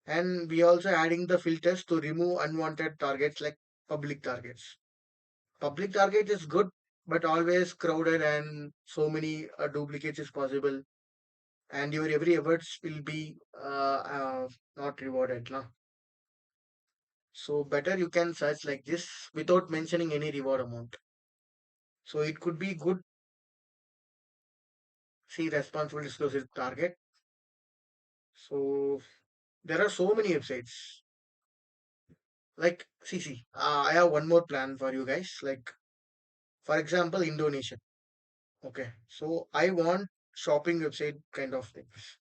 And we also adding the filters to remove unwanted targets like public targets. Public target is good, but always crowded and so many duplicates is possible. And your every efforts will be not rewarded. No? So better you can search like this without mentioning any reward amount. So it could be good. See responsible disclosure target. So there are so many websites. Like see, I have one more plan for you guys. Like for example, Indonesia. Okay, so I want shopping website kind of things.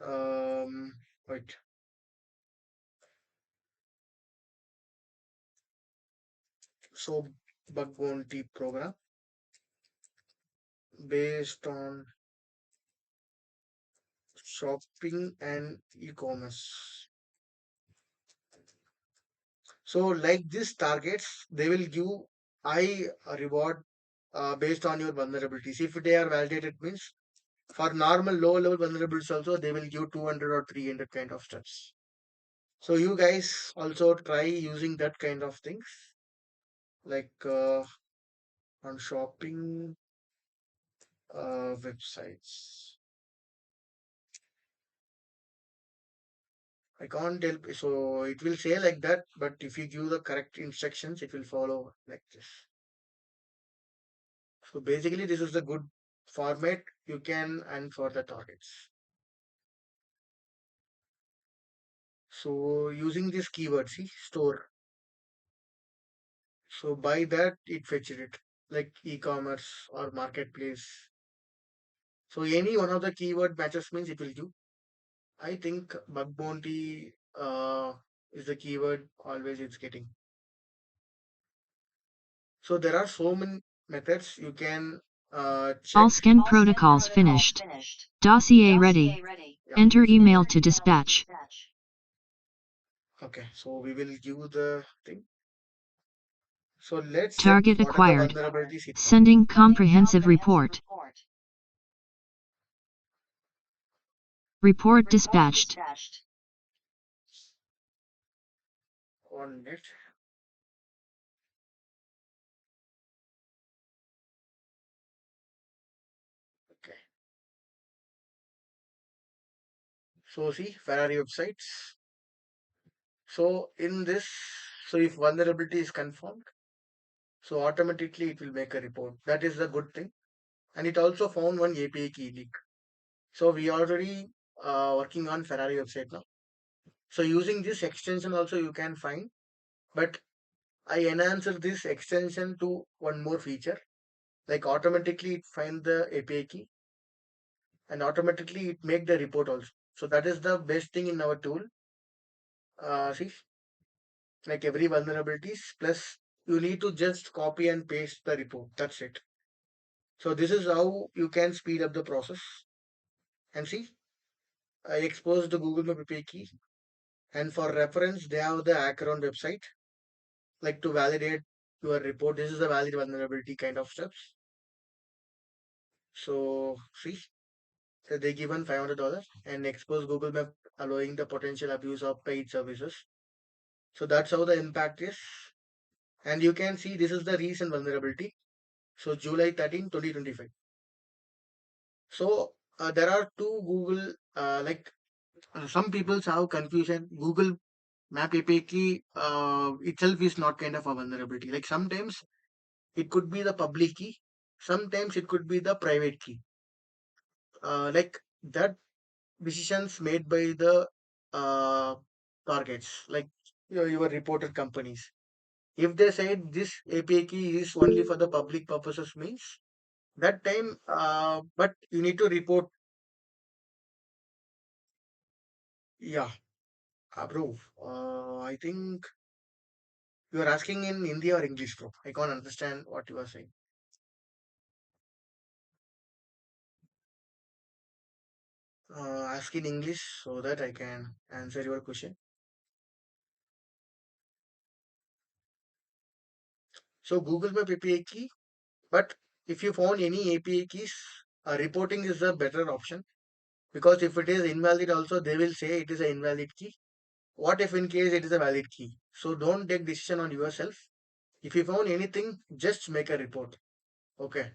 Wait. So bug bounty program based on shopping and e-commerce. So like these targets, they will give high reward based on your vulnerabilities. If they are validated, means for normal low level vulnerabilities also they will give 200 or 300 kind of steps. So you guys also try using that kind of things like on shopping websites. I can't tell, so it will say like that, but if you give the correct instructions, it will follow like this. So basically, this is the good format you can and for the targets. So using this keyword, see store. So by that it fetches it like e-commerce or marketplace. So any one of the keyword matches means it will do. I think bug bounty is the keyword always it's getting. So there are so many methods you can All check. scan protocols finished. Dossier ready. Yeah. Enter email to dispatch. Okay. So we will give the thing. So let's check Target what are the acquired. vulnerabilities it found. Sending comprehensive report. Report dispatched. On it. Okay. So see Ferrari websites. So in this, so if vulnerability is confirmed, so automatically it will make a report. That is the good thing. And it also found one API key leak. So we already working on Ferrari website now. So using this extension also you can find, but I enhanced this extension to one more feature, like automatically it find the API key and automatically it make the report also. So that is the best thing in our tool. See, like every vulnerabilities plus you need to just copy and paste the report. That's it. So this is how you can speed up the process. And see, I exposed the Google Map API key. And for reference, they have the Acheron website, like to validate your report. This is a valid vulnerability kind of steps. So see, so they given $500 and expose Google Map allowing the potential abuse of paid services. So that's how the impact is. And you can see this is the recent vulnerability. So July 13, 2025. So there are two Google like some people have confusion. Google Map API key itself is not kind of a vulnerability. Like sometimes it could be the public key, sometimes it could be the private key. Like that decisions made by the uh, targets, like your reported companies. If they say this API key is only for the public purposes, means that time, but you need to report. Yeah, bro. I think you are asking in Hindi or English, bro. I can't understand what you are saying. Ask in English so that I can answer your question. So Google Map API key, but if you found any API keys, reporting is a better option because if it is invalid, also they will say it is an invalid key. What if in case it is a valid key? So don't take decision on yourself. If you found anything, just make a report. Okay.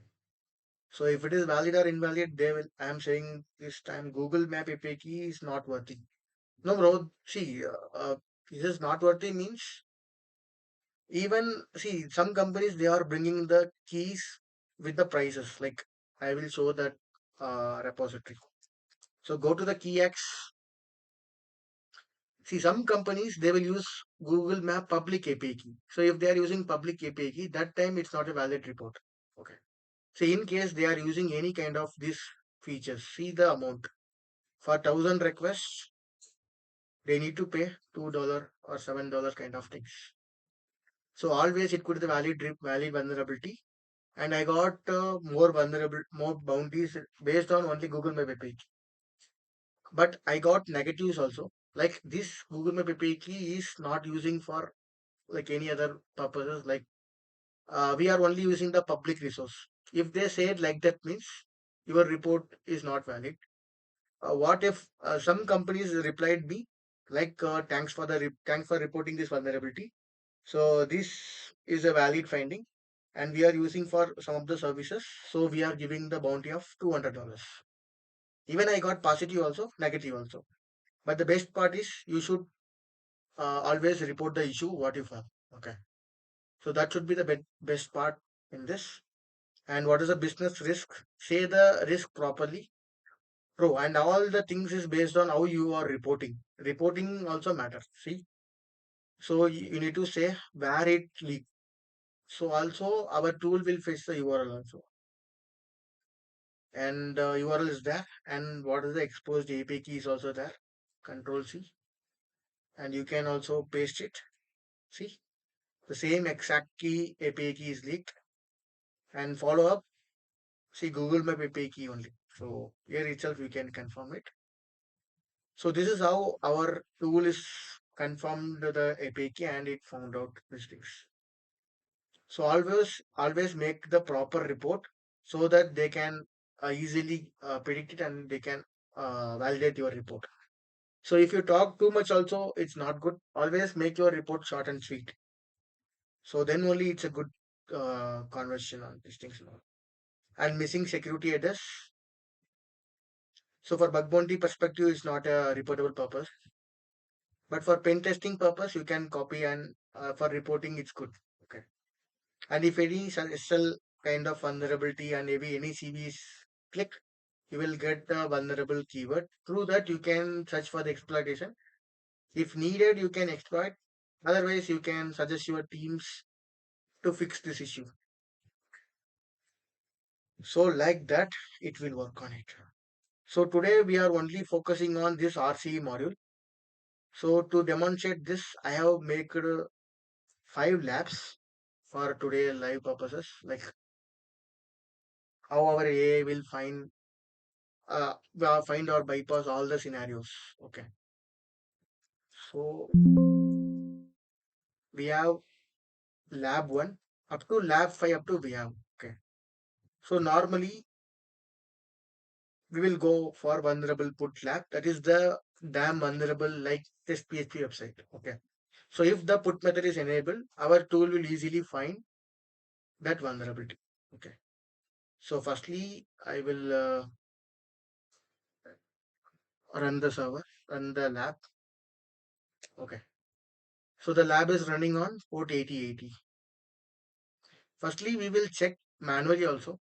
So if it is valid or invalid, they will. I am saying this time Google Map API key is not worthy. No, bro. See, this is not worthy means even see some companies they are bringing the keys with the prices. Like I will show that repository. So go to the keyx. See some companies they will use Google Map public API key. So if they are using public API key, that time it's not a valid report. Okay. So in case they are using any kind of these features, see the amount. For 1,000 requests, they need to pay $2 or $7 kind of things. So always it could be the valid vulnerability, and I got more bounties based on only Google My Web page. But I got negatives also. Like this Google My Web page is not using for like any other purposes. Like we are only using the public resource. If they say it like that means your report is not valid. What if some companies replied me like thanks for reporting this vulnerability. So this is a valid finding, and we are using for some of the services. So we are giving the bounty of $200. Even I got positive also, negative also. But the best part is you should always report the issue what you found. Okay, so that should be the best part in this. And what is the business risk? Say the risk properly. True, and all the things is based on how you are reporting. Reporting also matters. See, so you need to say where it leaked. So also our tool will fetch the URL also, and URL is there, and what is the exposed API key is also there. Control C, and you can also paste it. See, the same exact key API key is leaked, and follow up. See Google Map API key only. So here itself you can confirm it. So this is how our tool is confirmed the API key and it found out these things. So always make the proper report so that they can easily predict it and they can validate your report. So if you talk too much also, it's not good. Always make your report short and sweet. So then only it's a good conversation on these things. And missing security address. So for bug bounty perspective, it's not a reportable purpose. But for pen testing purpose, you can copy, and for reporting, it's good. Okay. And if any SL kind of vulnerability and maybe any CV is clicked, you will get the vulnerable keyword. Through that, you can search for the exploitation. If needed, you can exploit. Otherwise, you can suggest your teams to fix this issue. So like that, it will work on it. So today we are only focusing on this RCE module. So to demonstrate this, I have made 5 labs for today live purposes, like how our AI will find or bypass all the scenarios. Okay, so we have lab 1 up to lab 5 up to we have. Okay, so normally we will go for vulnerable put lab, that is the damn vulnerable like test PHP website. Okay, so if the put method is enabled, our tool will easily find that vulnerability. Okay, so firstly I will run the server, run the lab. Okay, so the lab is running on port 8080. Firstly, we will check manually also.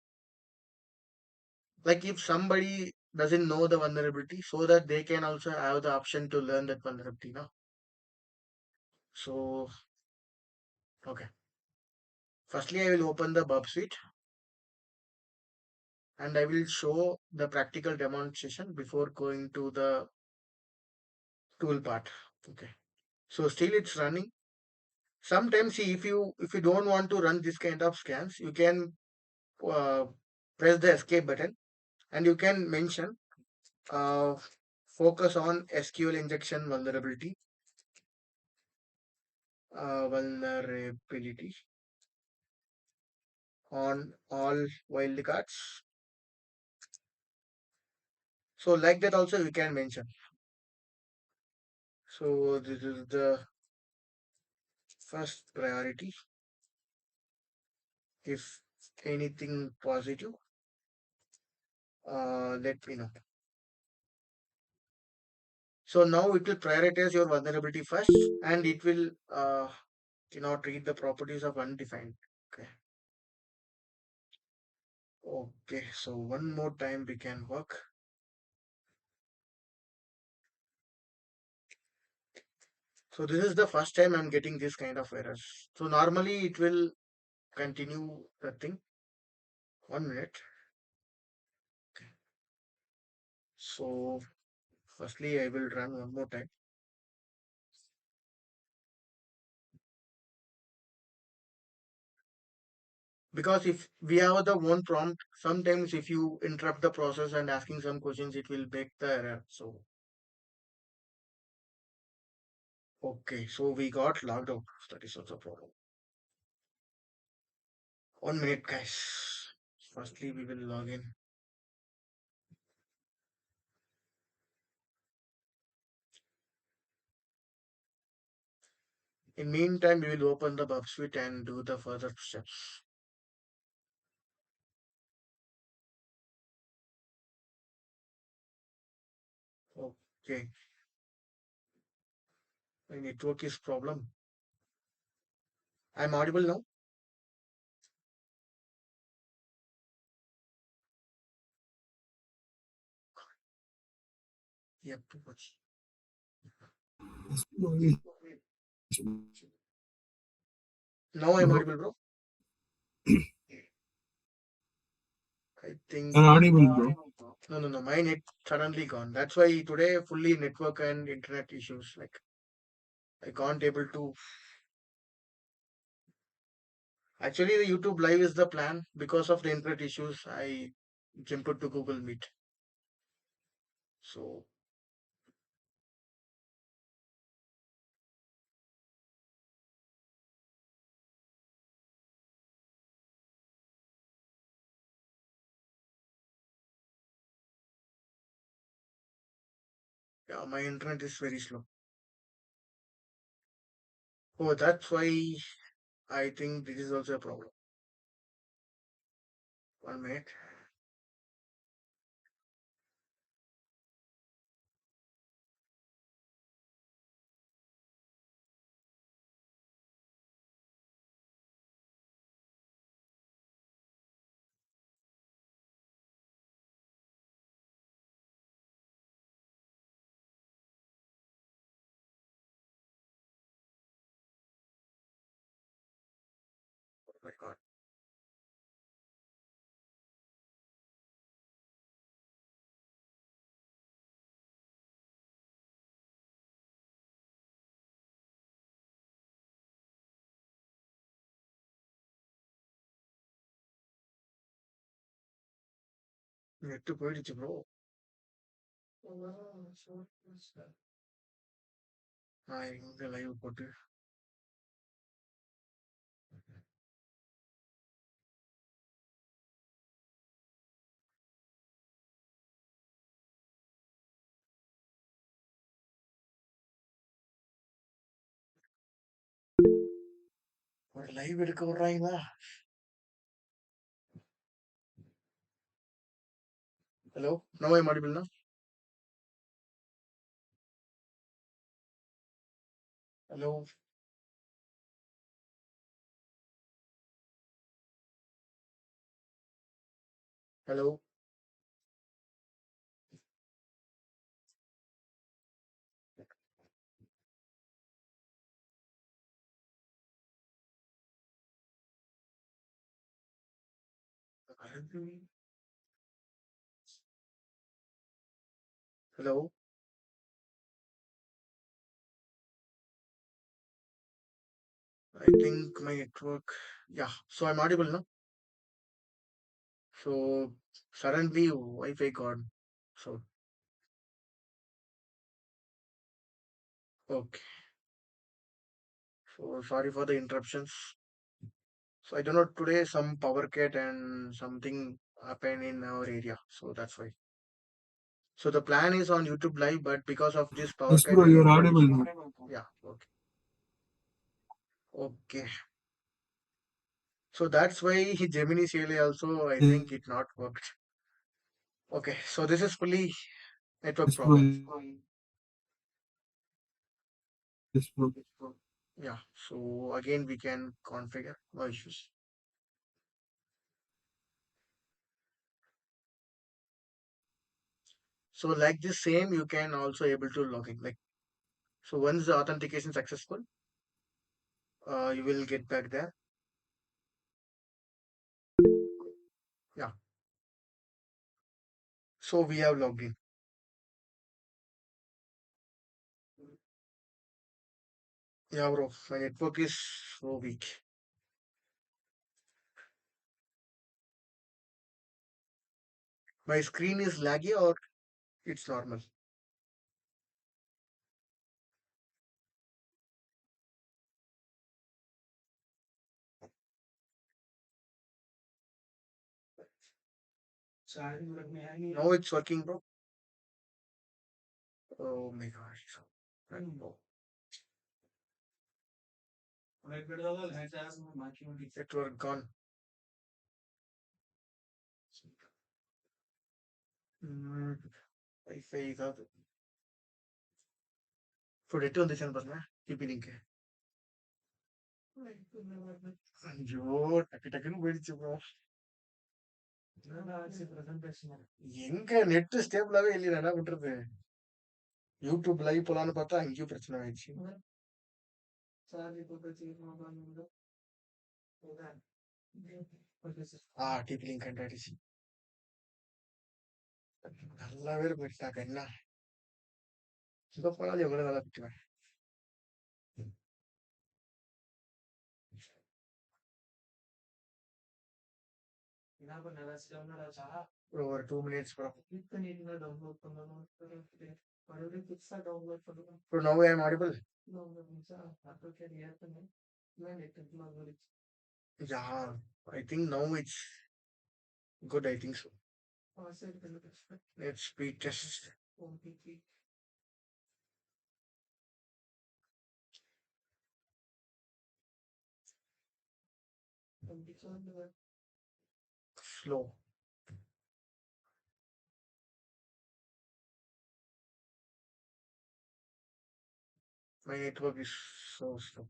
Like if somebody doesn't know the vulnerability, so that they can also have the option to learn that vulnerability now. So, okay. Firstly, I will open the Burp Suite and I will show the practical demonstration before going to the tool part. Okay. So still it's running. Sometimes see if you don't want to run this kind of scans, you can uh, press the escape button and you can mention uh, focus on SQL injection vulnerability on all wildcards. So like that also we can mention. So this is the first priority. If anything positive, let me know. So now it will prioritize your vulnerability first, and it will read the properties of undefined. Okay. Okay. So one more time we can work. So this is the first time I'm getting this kind of errors. So normally it will continue the thing. 1 minute. So Firstly, I will run one more time. Because if we have the one prompt, sometimes if you interrupt the process and asking some questions, it will make the error. So, okay, so we got logged out. That is also a problem. 1 minute, guys. Firstly, we will log in. In meantime, we will open the bug suite and do the further steps. Okay, my network is problem. I'm audible now. Yep, too much. Yes, bro. Yes, Now I'm bro. audible, bro. I think You're audible, bro. no. My net suddenly gone. That's why today fully network and internet issues. Like I can't able to. Actually, the YouTube Live is the plan. Because of the internet issues, I jumped to Google Meet. So yeah, my internet is very slow. Oh, that's why I think this is also a problem. 1 minute. Oh my God. Net போயிடுச்சு bro. நான் இங்க live போட்டு ஒரு live எடுக்க விடுறாங்களா? Hello? Now I'm audible now? Hello? Hello? Hello? I think my network. Yeah, so I'm audible now. So suddenly Wi-Fi gone. So okay. So sorry for the interruptions. So I don't know today some power cut and something happened in our area. So that's why. So the plan is on YouTube Live, but because of this power Yes, cut bro. and You're internet audible issue. now. Yeah. Okay. Okay. So that's why Gemini CLA also I think it not worked. Okay. So this is fully network Yes, bro. problem. Yes, bro. Yeah. So again we can configure no issues. So like this same you can also able to log in. Like so once the authentication successful, you will get back there. Yeah. So we have logged in. Yeah, bro. My network is so weak. My screen is laggy or it's normal. Now it's working, bro. Oh my gosh. No. Network gone. Hmm. Wi-Fi ಇದಾದ food ಎಟ್ಟು ಒಂದು ಬರ್ನ ಟಿಪಿನಿಂಗ್ ஐயோ டக்கு டக்குன்னு போயிடுச்சு bro எங்க net ஸ்டேபிளாவே இல்லையா என்ன பண்றது யூடியூப் லைவ் போலான்னு பார்த்தா அங்கேயும் பிரச்சனை ஆயிடுச்சு டிபி லிங்க் ஆயிடுச்சு நல்லாவே போயிட்டாங்க என்ன இங்க போனாலும் எவ்வளவு நல்லா திட்டுவேன் bro ஒரு 2 minutes bro bro now I am audible yeah I think now it's good I think so let's speed test slow my network is so slow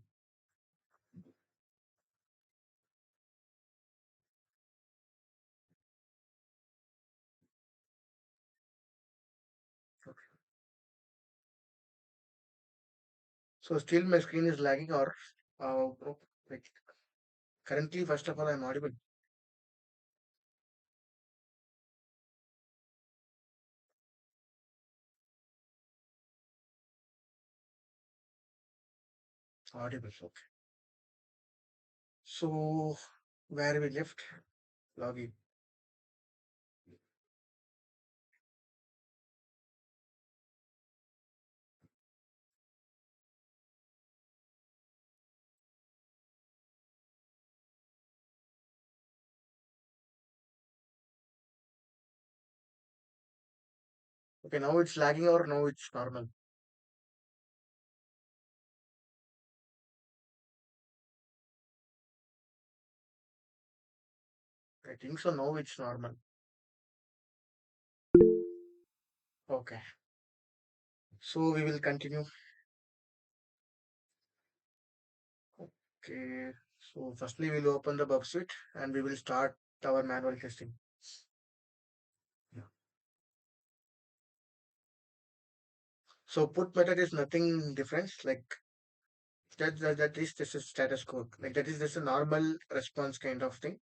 so still my screen is lagging or bro, like currently first of all I'm audible audible okay so where we left login okay now it's lagging or now it's normal I think so now it's normal okay so we will continue okay so firstly we'll open the bug suite and we will start our manual testing so put method is nothing different like that is just a status code like that is just a normal response kind of thing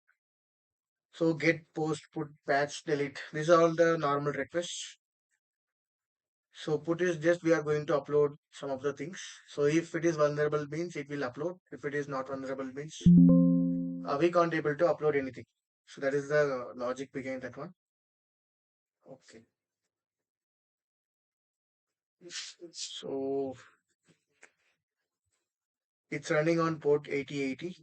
so get post put patch delete these are all the normal requests so put is just we are going to upload some of the things so if it is vulnerable means it will upload if it is not vulnerable means we can't able to upload anything so that is the logic behind that one okay so it's running on port 8080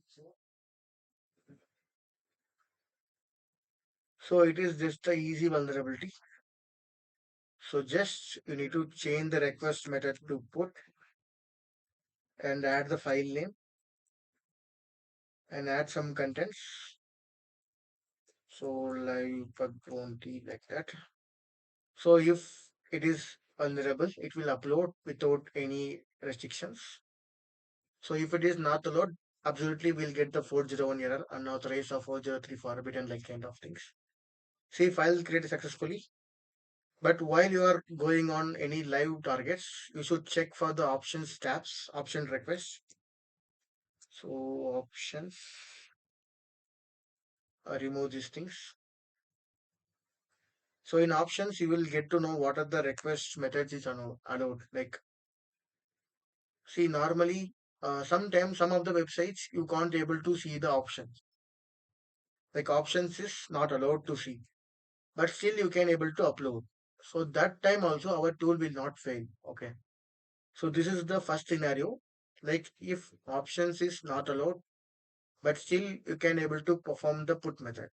so it is just a easy vulnerability so just you need to change the request method to put and add the file name and add some contents. So live bug bounty like that. So if it is vulnerable, it will upload without any restrictions. So if it is not allowed, absolutely we'll get the 401 error, unauthorized or 403 forbidden like kind of things. See file created successfully. But while you are going on any live targets, you should check for the options tabs, option requests. So options, remove these things. So in options, you will get to know what are the request methods is allowed. Like, see, normally Sometimes some of the websites you can't able to see the options. Like options is not allowed to see, but still you can able to upload. So that time also our tool will not fail. Okay. So this is the first scenario. Like if options is not allowed, but still you can able to perform the put method.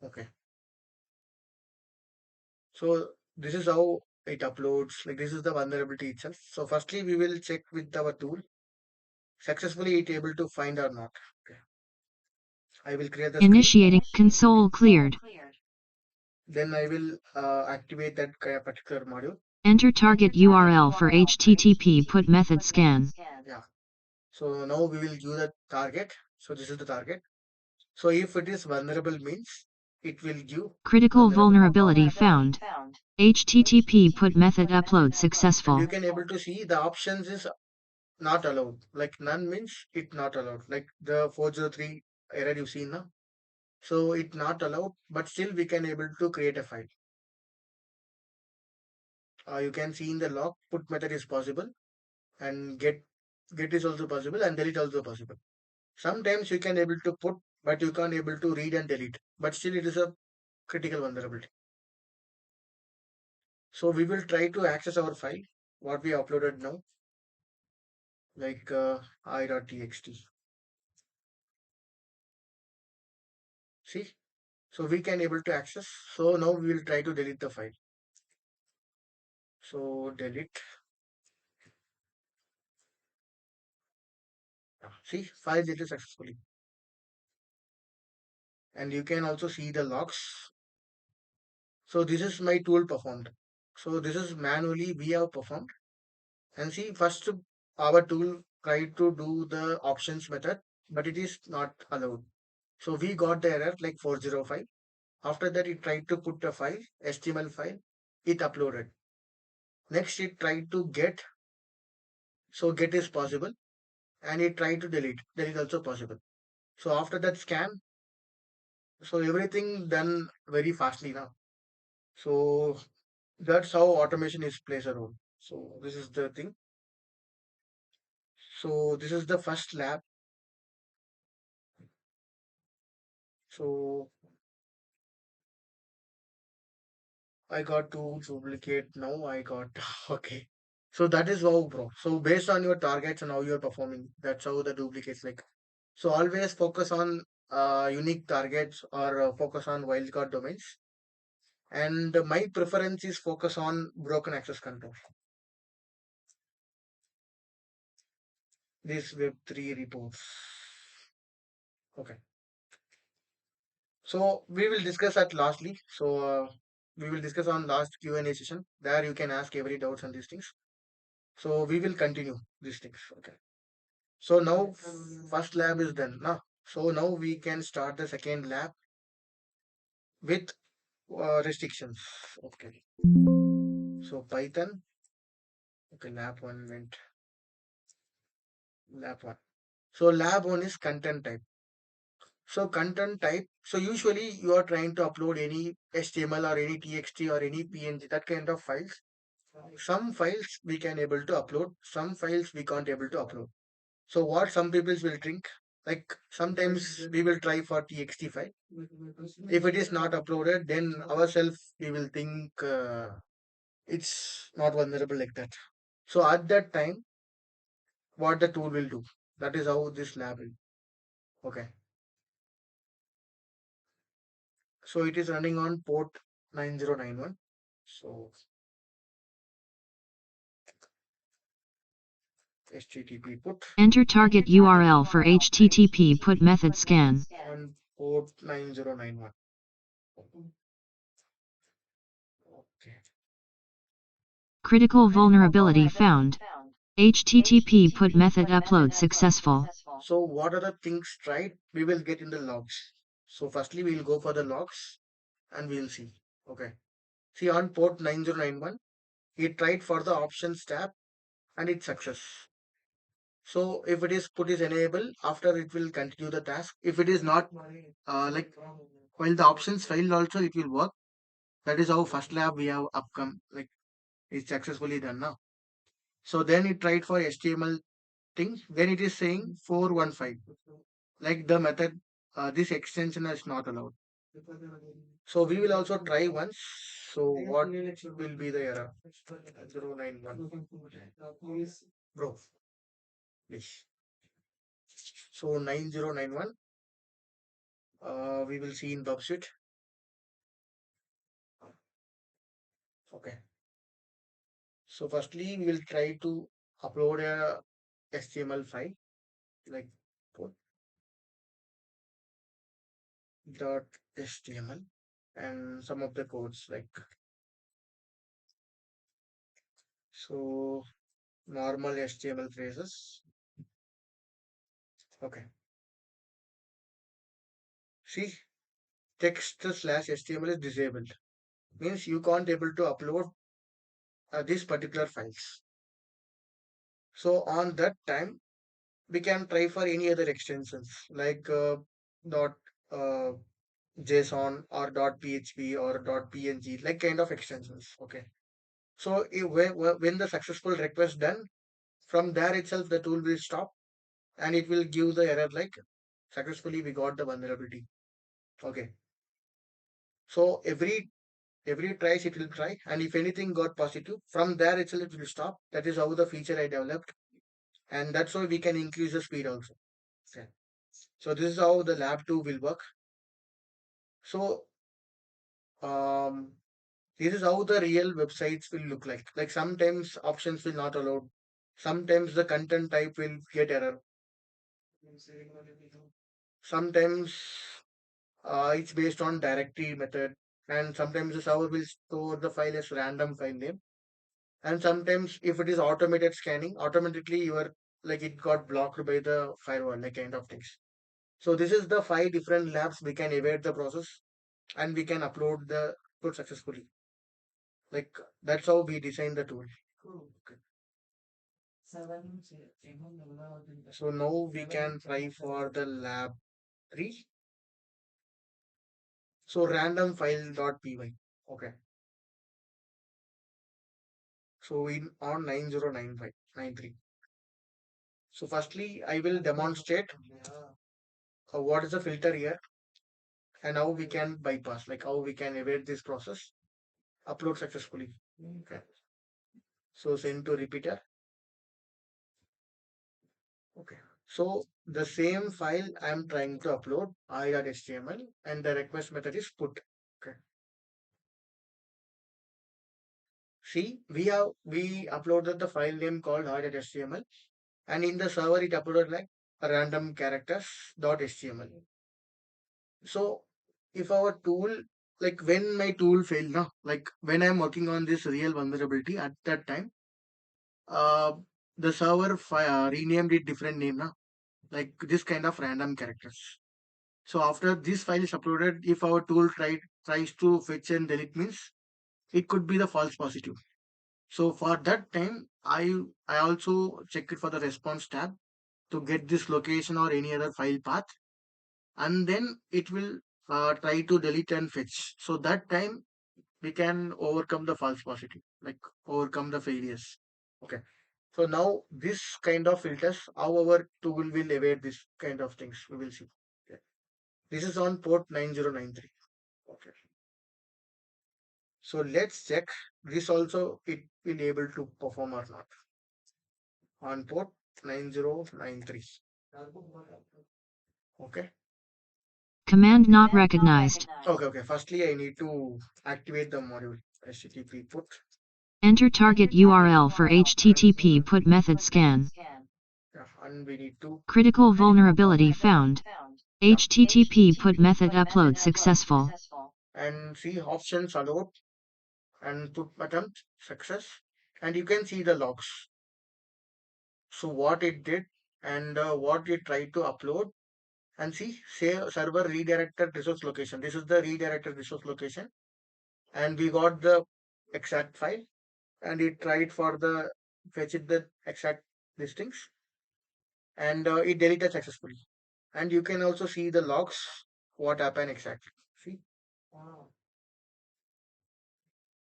Okay. So this is how it uploads. Like this is the vulnerability itself. So firstly we will check with our tool successfully it able to find or not. Okay. I will create the screen. Initiating console cleared. Then I will activate that particular module. Enter target URL for HTTP put method scan. Yeah. So now we will use the target. So this is the target. So if it is vulnerable means it will give Critical vulnerable. vulnerability found. HTTP put method upload And you successful. can able to see the options is not allowed. Like none means it not allowed. Like the 403 error you see now. So it not allowed, but still we can able to create a file. You can see in the log put method is possible and get is also possible and delete also possible. Sometimes you can able to put, but you can't able to read and delete. But still it is a critical vulnerability. So we will try to access our file, what we uploaded now, like i.txt. See, so we can able to access. So now we will try to delete the file. So delete. See, file deleted successfully. And you can also see the logs. So this is my tool performed. So this is manually we have performed. And see, first our tool tried to do the options method, but it is not allowed. So we got the error like 405. After that, it tried to put a file, HTML file, it uploaded. Next, it tried to get, so get is possible, and it tried to delete also possible. So after that scan, so everything done very fastly now. So that's how automation is plays a role. So this is the thing. So this is the first lab. So I got to duplicate now. I got okay. So that is how, bro. So based on your targets and how you're performing, that's how the duplicates like. So always focus on unique targets or focus on wildcard domains. And my preference is focus on broken access control. This Web3 reports. Okay. So we will discuss at lastly. So we will discuss on last Q&A session. There you can ask every doubts on these things. So we will continue these things. Okay. So now first lab is done. Now, so now we can start the second lab with restrictions. Okay. So Python. Okay, lab one went lab one. So lab one is content type. So content type. So usually you are trying to upload any HTML or any TXT or any PNG, that kind of files. Some files we can able to upload, some files we can't able to upload. So what some people will think, like sometimes we will try for TXT file. If it is not uploaded, then ourselves we will think it's not vulnerable like that. So at that time, what the tool will do. That is how this lab will. Okay. So it is running on port 9091. So HTTP put Enter target URL for HTTP put method scan. on port 9091. Okay. Critical vulnerability found. HTTP put method upload successful. So what are the things tried? We will get in the logs. So firstly, we will go for the logs and we will see. Okay. See on port 9091, it tried for the options tab and it success. So if it is put is enable, after it will continue the task. If it is not, like while the options failed also, it will work. That is how first lab we have upcome, like it's successfully done now. So then it tried for HTML thing, then it is saying 415. Like the method, this extension is not allowed. So we will also try once. So what will be the error? 091. Bro, please. So 9091. We will see in PubSuite. Okay. So firstly, we will try to upload a HTML file like put dot HTML and some of the codes like so normal HTML phrases. Okay. See, text slash HTML is disabled. Means you can't able to upload these particular files. So on that time, we can try for any other extensions like dot uh, JSON or dot PHP or dot PNG, like kind of extensions. Okay. So when the successful request done, from there itself the tool will stop and it will give the error like successfully we got the vulnerability. Okay. So every tries it will try, and if anything got positive, from there itself it will stop. That is how the feature I developed, and that's how we can increase the speed also. Okay. So this is how the lab 2 will work. So um, this is how the real websites will look like. Like sometimes options will not allowed. Sometimes the content type will get error. Sometimes it's based on directory method, and sometimes the server will store the file as random file name. And sometimes if it is automated scanning, automatically your like it got blocked by the firewall, like kind of things. So this is the 5 different labs we can evade the process and we can upload the code successfully. Like that's how we design the tool. Okay. So now we can try for the lab 3. So random file.py. Okay. So in on 909593. So firstly, I will demonstrate what is the filter here and how we can bypass, like how we can evade this process, upload successfully. Okay. So send to repeater. Okay. So the same file I'm trying to upload, i.html, and the request method is put. Okay. See, we uploaded the file name called hi.html, and in the server it uploaded like a random characters dot html. So if our tool, like when my tool failed now, like when I'm working on this real vulnerability at that time, uh, the server renamed it different name now, like this kind of random characters. So after this file is uploaded, if our tool tries to fetch and delete means it could be the false positive. So for that time, I also check it for the response tab to get this location or any other file path, and then it will try to delete and fetch. So that time we can overcome the false positive, like overcome the failures. Okay. So now this kind of filters, how our tool will evade this kind of things. We will see. Okay. This is on port 9093. Okay. So let's check this also it will able to perform or not on port 9093. Okay. Command not recognized. Okay. Firstly, I need to activate the module HTTP put. Enter target URL for HTTP put method scan. Yeah, and we need to Critical vulnerability found. HTTP put method upload successful. and see options allowed and put attempt success, and you can see the logs. So what it did and what it tried to upload, and see say server redirected resource location. This is the redirected resource location, and we got the exact file, and it tried for the fetch it the exact listings, and it deleted successfully. And you can also see the logs what happened exactly. See.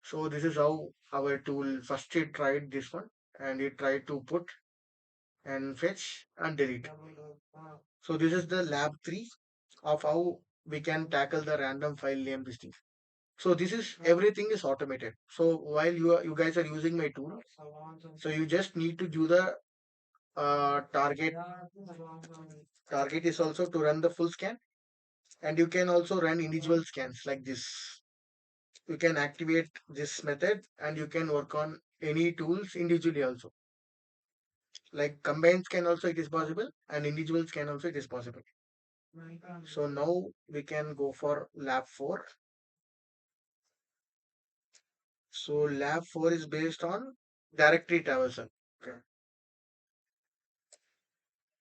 So this is how our tool first it tried this one and it tried to put and fetch and delete. So this is the lab 3 of how we can tackle the random file name listing. So this is everything is automated. So while you guys are using my tool, so you just need to do the target. Target is also to run the full scan, and you can also run individual scans like this. You can activate this method, and you can work on any tools individually also. Like combines can also it is possible, and individuals can also it is possible. So now we can go for lab 4. So lab 4 is based on directory traversal. Okay.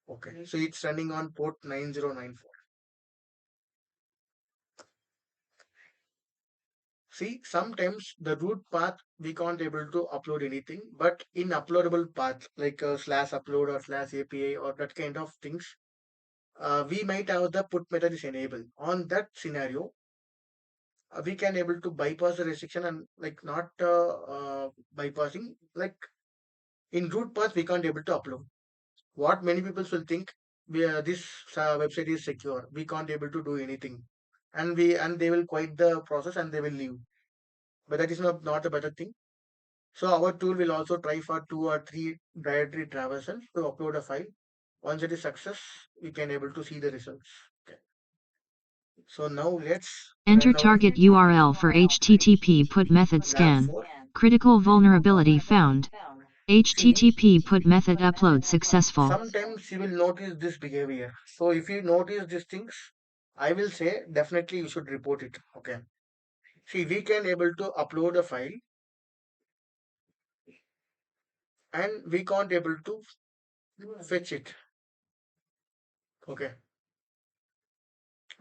Okay. So it's running on port 9094. See, sometimes the root path we can't able to upload anything, but in uploadable path like slash upload or slash API or that kind of things, we might have the put method is enabled. On that scenario, we can able to bypass the restriction and like not bypassing like in root path we can't able to upload. What many people will think this website is secure. We can't able to do anything, and they will quit the process and they will leave. But that is not a better thing. So our tool will also try for 2 or 3 directory traversals to upload a file. Once it is success, we can able to see the results. Okay. So now let's Enter run our target URL for HTTP put method lab scan. 4. Critical vulnerability found. See, HTTP put method upload successful. sometimes you will notice this behavior. So if you notice these things, I will say definitely you should report it. Okay. See, we can able to upload a file and we can't able to fetch it. Okay.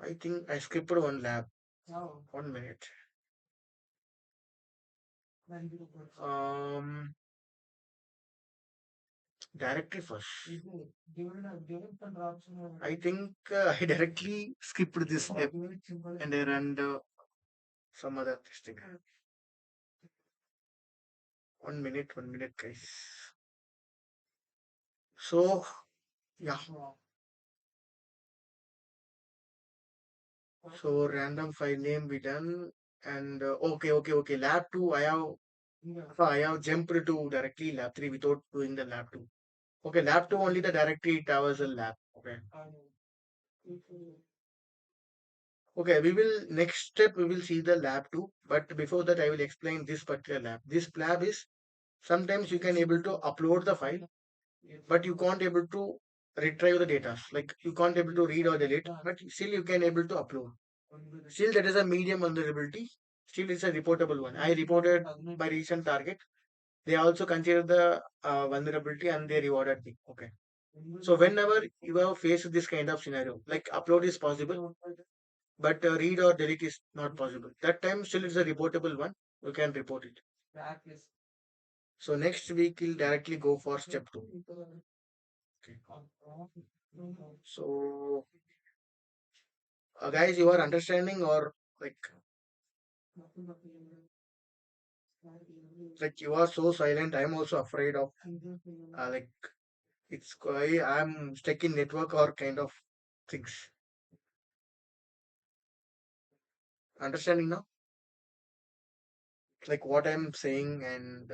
I think I skipped one lab. 1 minute. Um, directly first. I think I directly skipped this step and I ran some other thing. 1 minute, 1 minute, guys. So yeah. So random file name we done and okay. Lab 2 I have jumped to directly lab 3 without doing the lab 2. Okay, lab 2 only the directory towers a lab. Okay. Okay, we will next step we will see the lab 2, but before that I will explain this particular lab. This lab is sometimes you can able to upload the file, but you can't able to retrieve the data. Like you can't able to read or delete, but still you can able to upload. Still that is a medium vulnerability. Still it's a reportable one. I reported by recent target. They also consider the vulnerability and they rewarded me. Okay. So whenever you have faced this kind of scenario, like upload is possible, but read or delete is not possible. That time still it's a reportable one. You can report it. So next week we'll directly go for step 2. Okay. So guys, you are understanding or like you are so silent. I'm also afraid of like I'm stuck in network or kind of things. Understanding now? Like what I'm saying and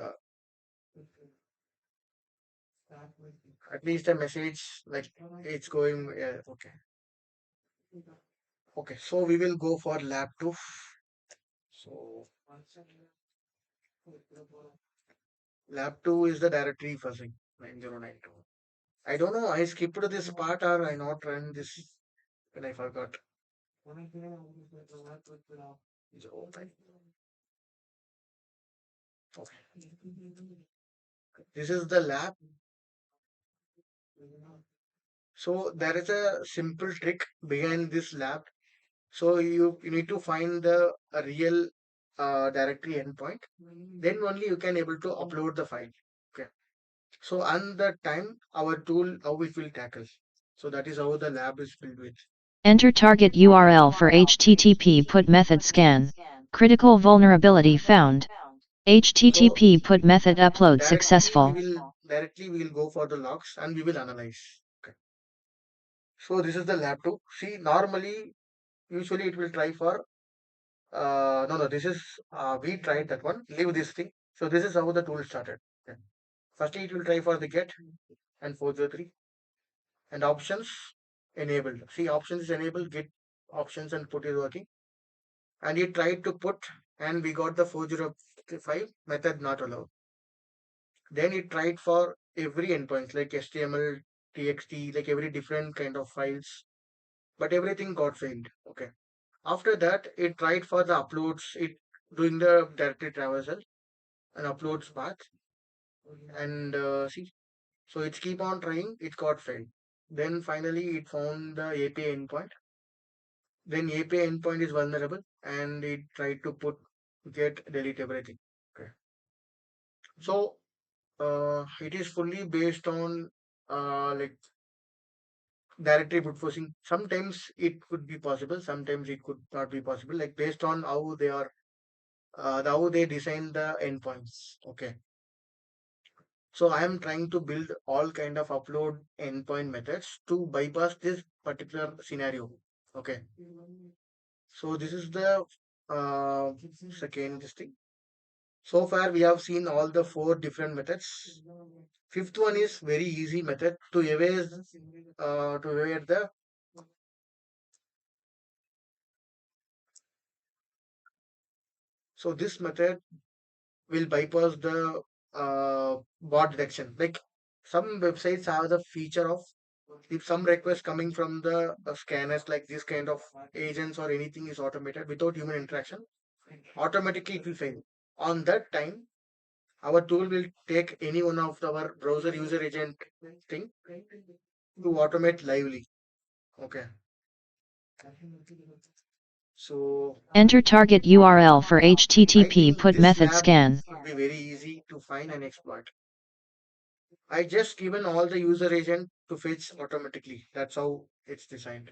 at least a message like it's going. Yeah, okay. Okay. So we will go for lab 2. So lab 2 is the directory fuzzing 9092. I don't know. I skipped this part or I not run this when I forgot. So, okay. This is the lab. So there is a simple trick behind this lab. So you need to find the a real directory endpoint. Then only you can able to upload the file. Okay. So on the time our tool how it will tackle. So that is how the lab is filled with. Enter target URL for HTTP put method scan. Critical vulnerability found. So HTTP put method upload directly we successful. will directly we will go for the logs and we will analyze. Okay. So this is the lab 2. See, normally, usually it will try for, no, no, this is, we tried that one, leave this thing. So this is how the tool started. Okay. Firstly, it will try for the get and 403 and options enabled. See, options is enabled, get options and put is working. And it tried to put, and we got the 405 method not allowed. Then it tried for every endpoint like HTML, TXT, like every different kind of files, but everything got failed. Okay. After that, it tried for the uploads, it doing the directory traversal and uploads path, and see, so it's keep on trying, it got failed. Then finally, it found the API endpoint. Then API endpoint is vulnerable, and it tried to put get delete everything. Okay. So it is fully based on like directory brute forcing. Sometimes it could be possible, sometimes it could not be possible, like based on how they are, how they design the endpoints. Okay. So I am trying to build all kind of upload endpoint methods to bypass this particular scenario. Okay. So this is the second this thing. So far we have seen all the four different methods. Fifth one is very easy method to evade the. So this method will bypass the bot detection. Like some websites have the feature of if some request coming from the scanners, like this kind of agents or anything is automated without human interaction, automatically it will fail. On that time, our tool will take any one of our browser user agent thing to automate lively. Okay. So Enter target URL for I HTTP think put this method lab scan. would be very easy to find and exploit. I just given all the user agent to fetch automatically. That's how it's designed.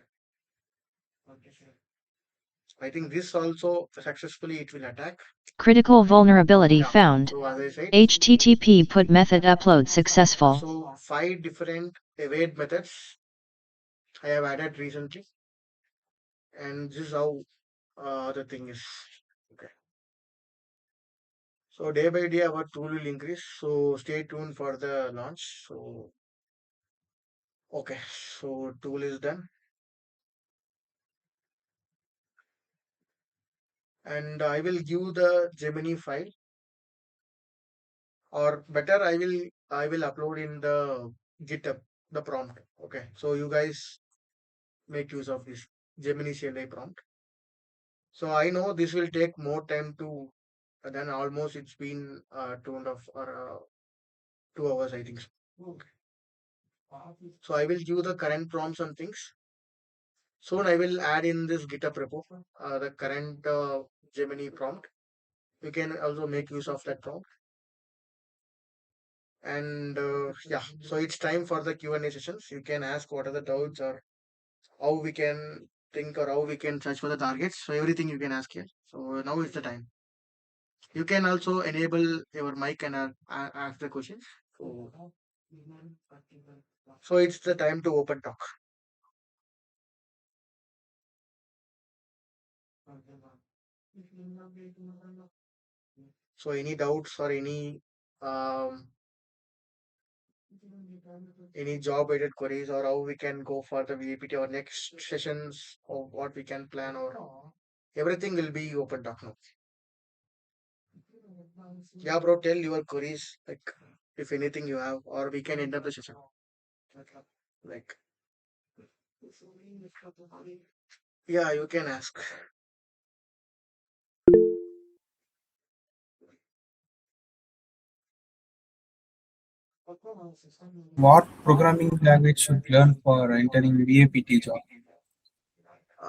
I think this also successfully it will attack. Critical vulnerability Yeah. found. So as I said, HTTP put method upload successful. so five different evade methods I have added recently, and this is how the thing is. Okay. So day by day our tool will increase. So stay tuned for the launch. So okay, so tool is done, and I will give the Gemini file, or better I will upload in the GitHub the prompt. Okay, so you guys make use of this Gemini CLI prompt. So I know this will take more time to. Then almost it's been 2.5 or 2 hours I think. So. Okay. So I will give the current prompts and things. Soon I will add in this GitHub repo the current Gemini prompt. You can also make use of that prompt. And yeah, so it's time for the Q&A sessions. You can ask what are the doubts or how we can think or how we can search for the targets. So everything you can ask here. So now is the time. You can also enable your mic and ask the questions. So it's the time to open talk. So any doubts or any job related queries or how we can go for the VAPT or next sessions or what we can plan or everything will be open talk now. Yeah, bro, tell your queries like if anything you have, or we can end up the session. Like, yeah, you can ask. What programming language should learn for entering VAPT job?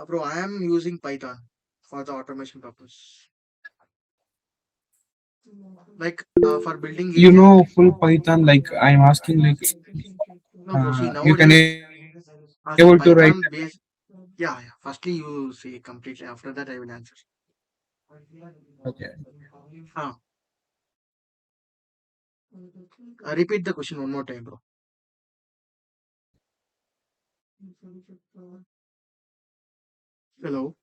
Bro, I am using Python for the automation purpose. Like for building You agent. know full Python, like I'm asking, like No, bro, see you can nowadays, see able to write. Python based. Yeah, yeah. Firstly, you say completely. After that, I will answer. Okay. Huh. Repeat the question one more time, bro. Hello.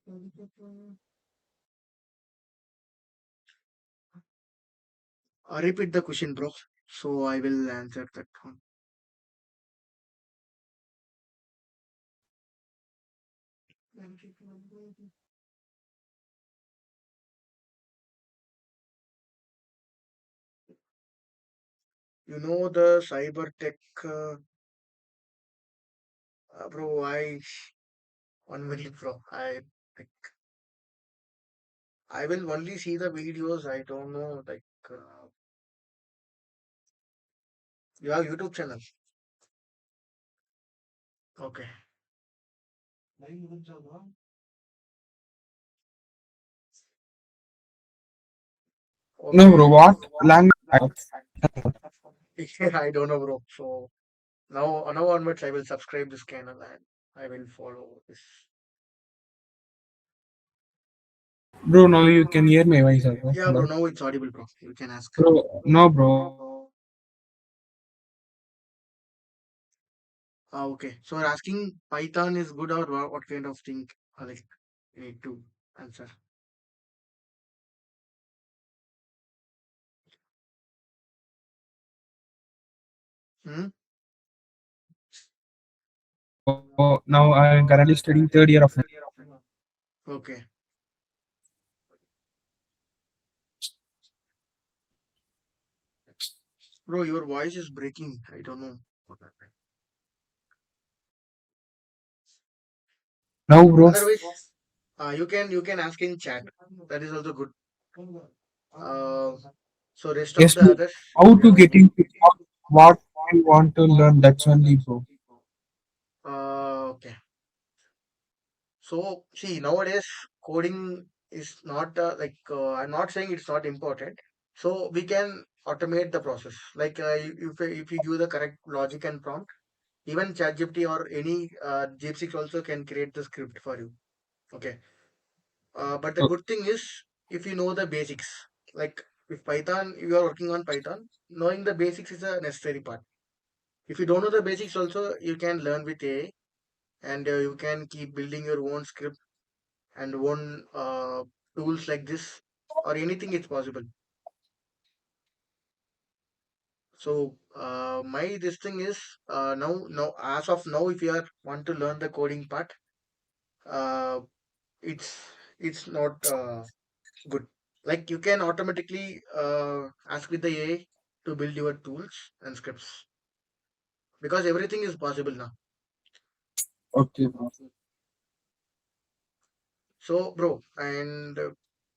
Repeat the question, bro. So I will answer that one. You know the cyber tech, bro. I 1 minute, bro. Like, I will only see the videos. I don't know. Like, you have YouTube channel. Okay. No, bro. Okay. What language? I don't know, bro. So now onwards, I will subscribe this channel and I will follow this. Bro, now you can hear my voice, also. Yeah, bro. Hello. Now it's audible, bro. You can ask. Bro, no, bro. Okay. So you're asking Python is good or what kind of thing? Like you need to answer. Hmm? So now I'm currently studying third year of. Okay. Bro, your voice is breaking. I don't know. Now, bro. Otherwise, you can ask in chat. That is also good. Uh, so rest of Yes, the bro. others, How you to know. get into what you want to learn? That's only, bro. Okay. So see, nowadays coding is not I'm not saying it's not important. So we can automate the process. Like if you give the correct logic and prompt, even ChatGPT or any DeepSeek also can create the script for you. Okay. But the Oh, good thing is if you know the basics, like if Python, you are working on Python, knowing the basics is a necessary part. If you don't know the basics also, you can learn with AI and you can keep building your own script and own tools like this or anything is possible. So my this thing is now as of now, if you are want to learn the coding part, uh, it's it's not good. Like you can automatically ask with the AI to build your tools and scripts because everything is possible now. okay, bro. So bro, and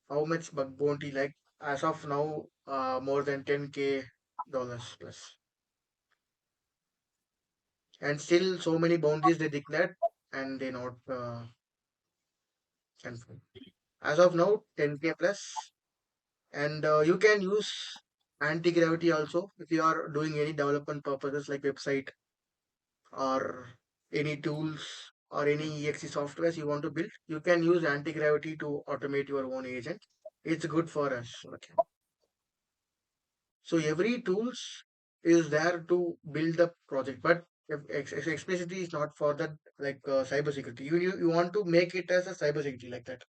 how much bug bounty like as of now more than 10K dollars plus, and still so many bounties they declared and they not confirmed. As of now 10K plus, and you can use anti-gravity also if you are doing any development purposes like website or any tools or any exe softwares you want to build, you can use anti-gravity to automate your own agent. It's good for us. Okay. So every tools is there to build the project, but if explicitly is not for that like cybersecurity. You want to make it as a cybersecurity like that.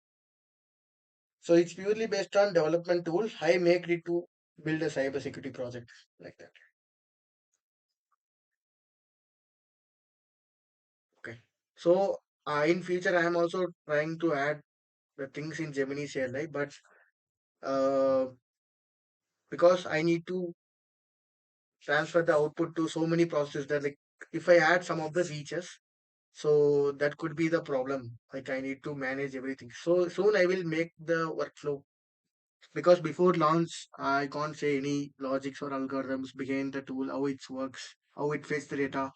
So it's purely based on development tool. I make it to build a cybersecurity project like that. Okay. So in future I am also trying to add the things in Gemini CLI, but uh, because I need to transfer the output to so many processes that like if I add some of the features, so that could be the problem. Like I need to manage everything. So soon I will make the workflow because before launch I can't say any logics or algorithms behind the tool, how it works, how it fetch the data.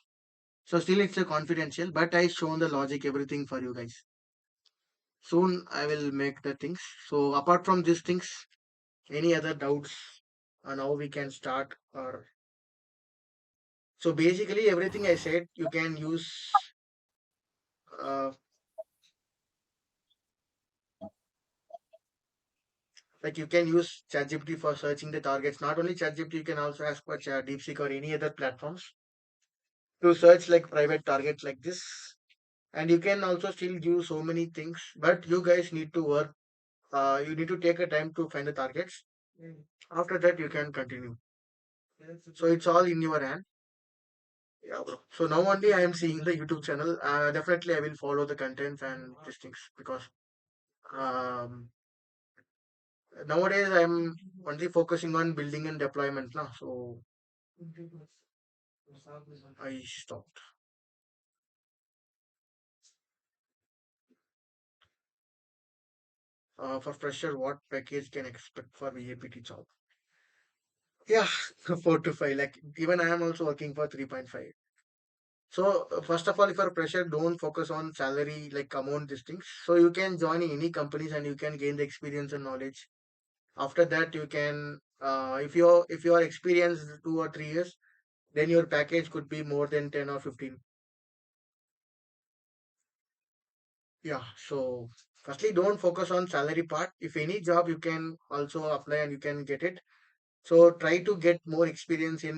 So still it's a confidential, but I shown the logic everything for you guys. Soon I will make the things. So apart from these things, any other doubts on how we can start or so basically everything I said you can use uh, Like you can use ChatGPT for searching the targets. Not only ChatGPT, you can also ask for DeepSeek or any other platforms to search like private targets like this. And you can also still do so many things, but you guys need to work. You need to take a time to find the targets. After that, you can continue. So it's all in your hand. Yeah, bro. So now only I am seeing the YouTube channel. Definitely, I will follow the contents and these things because um, nowadays I'm only focusing on building and deployment now. So I stopped. For fresher, what package can expect for VAPT job? Yeah, 4 to 5. Like even I am also working for 3.5. So first of all, if you're fresher, don't focus on salary like amount these things. So you can join any companies and you can gain the experience and knowledge. After that, you can if you are experienced 2 or 3 years, then your package could be more than 10 or 15. Yeah. So firstly, don't focus on salary part. If any job, you can also apply and you can get it. So try to get more experience in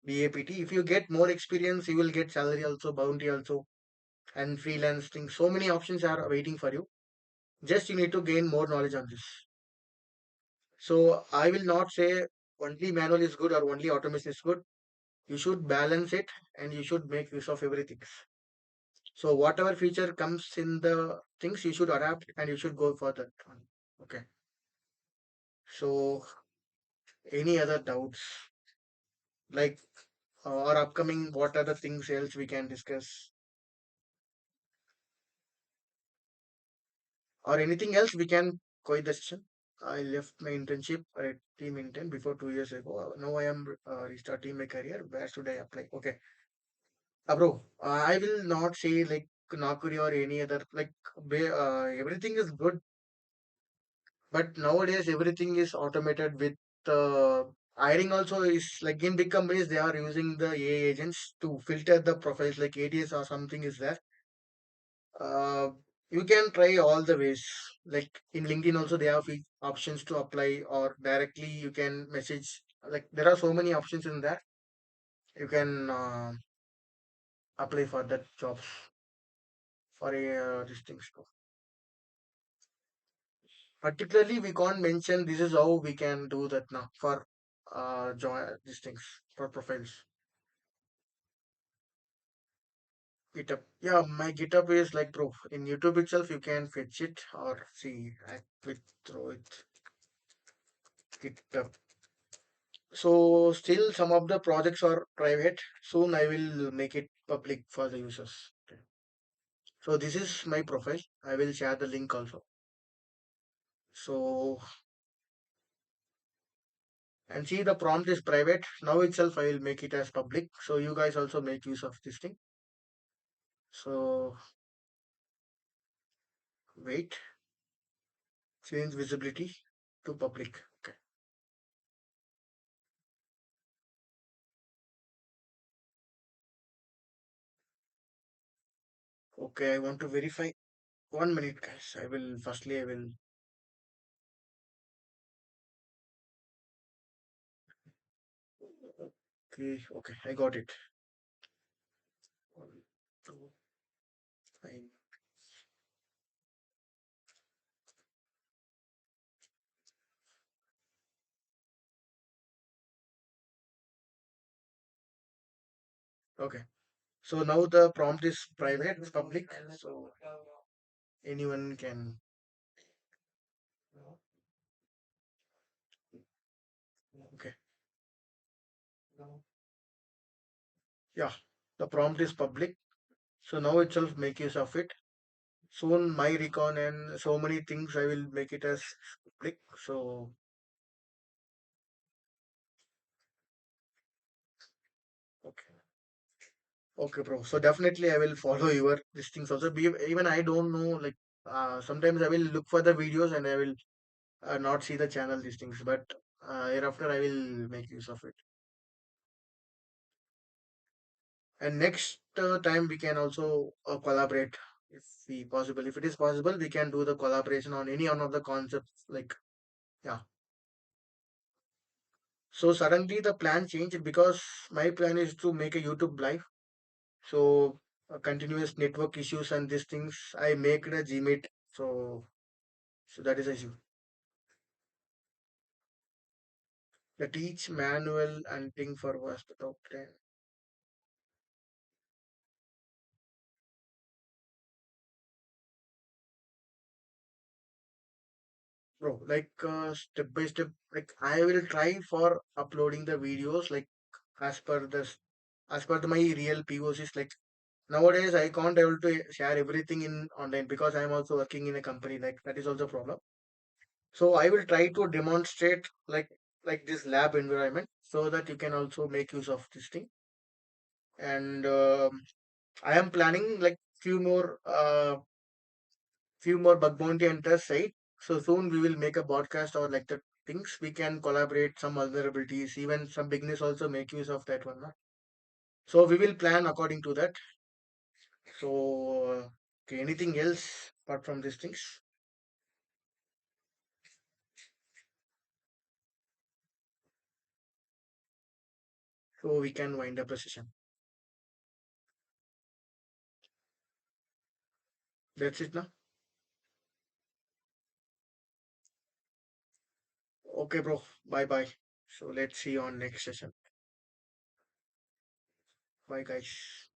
BAPT. If you get more experience, you will get salary also, bounty also, and freelance things. So many options are waiting for you. Just you need to gain more knowledge on this. So I will not say only manual is good or only automation is good. You should balance it and you should make use of everything. So whatever feature comes in the things, you should adapt and you should go for that one. Okay. So any other doubts like or upcoming? What are the things else we can discuss or anything else we can quit the session? I left my internship at Team Intent before 2 years ago. Now I am restarting my career. Where should I apply? Okay, bro. I will not say like Nakuri or any other like everything is good, but nowadays everything is automated with hiring also is like in big companies they are using the AI agents to filter the profiles like ATS or something is there. Uh, you can try all the ways. Like in LinkedIn also they have options to apply or directly you can message. Like there are so many options in there. You can apply for that jobs for a these things. Particularly, we can't mention this is how we can do that now for join these things for profiles. GitHub. Yeah, my GitHub is like proof. In YouTube itself, you can fetch it or see. I click through it. GitHub. So still some of the projects are private. Soon I will make it public for the users. Okay. So this is my profile. I will share the link also. So and see the prompt is private. Now itself I will make it as public. So you guys also make use of this thing. So wait, change visibility to public. Okay. Okay, I want to verify. 1 minute, guys. I will. Okay, I got it. 1, 2, 3. Okay. So now the prompt is private, it's public. So anyone can. Okay. Yeah. The prompt is public. So now itself make use of it. Soon my recon and so many things I will make it as public. So okay. Okay, bro. So definitely I will follow your these things also. Even I don't know like sometimes I will look for the videos and I will not see the channel these things, but hereafter I will make use of it. And next time we can also collaborate if we possible. If it is possible, we can do the collaboration on any one of the concepts like Yeah. So suddenly the plan changed because my plan is to make a YouTube live. So continuous network issues and these things, I make it a Gmeet. So that is the issue. The teach manual hunting for was the top 10. Bro, like step by step, like I will try for uploading the videos like as per this, as per my real POCs. Like nowadays, I can't able to share everything in online because I am also working in a company. Like that is also a problem. So I will try to demonstrate like this lab environment so that you can also make use of this thing. And I am planning like few more bug bounty hunters site. So soon we will make a podcast or like the things we can collaborate some vulnerabilities, even some beginners also make use of that one. Na? So we will plan according to that. So okay, anything else apart from these things? So we can wind up the session. That's it now. Okay, bro. Bye bye. So let's see you on next session. Bye, guys.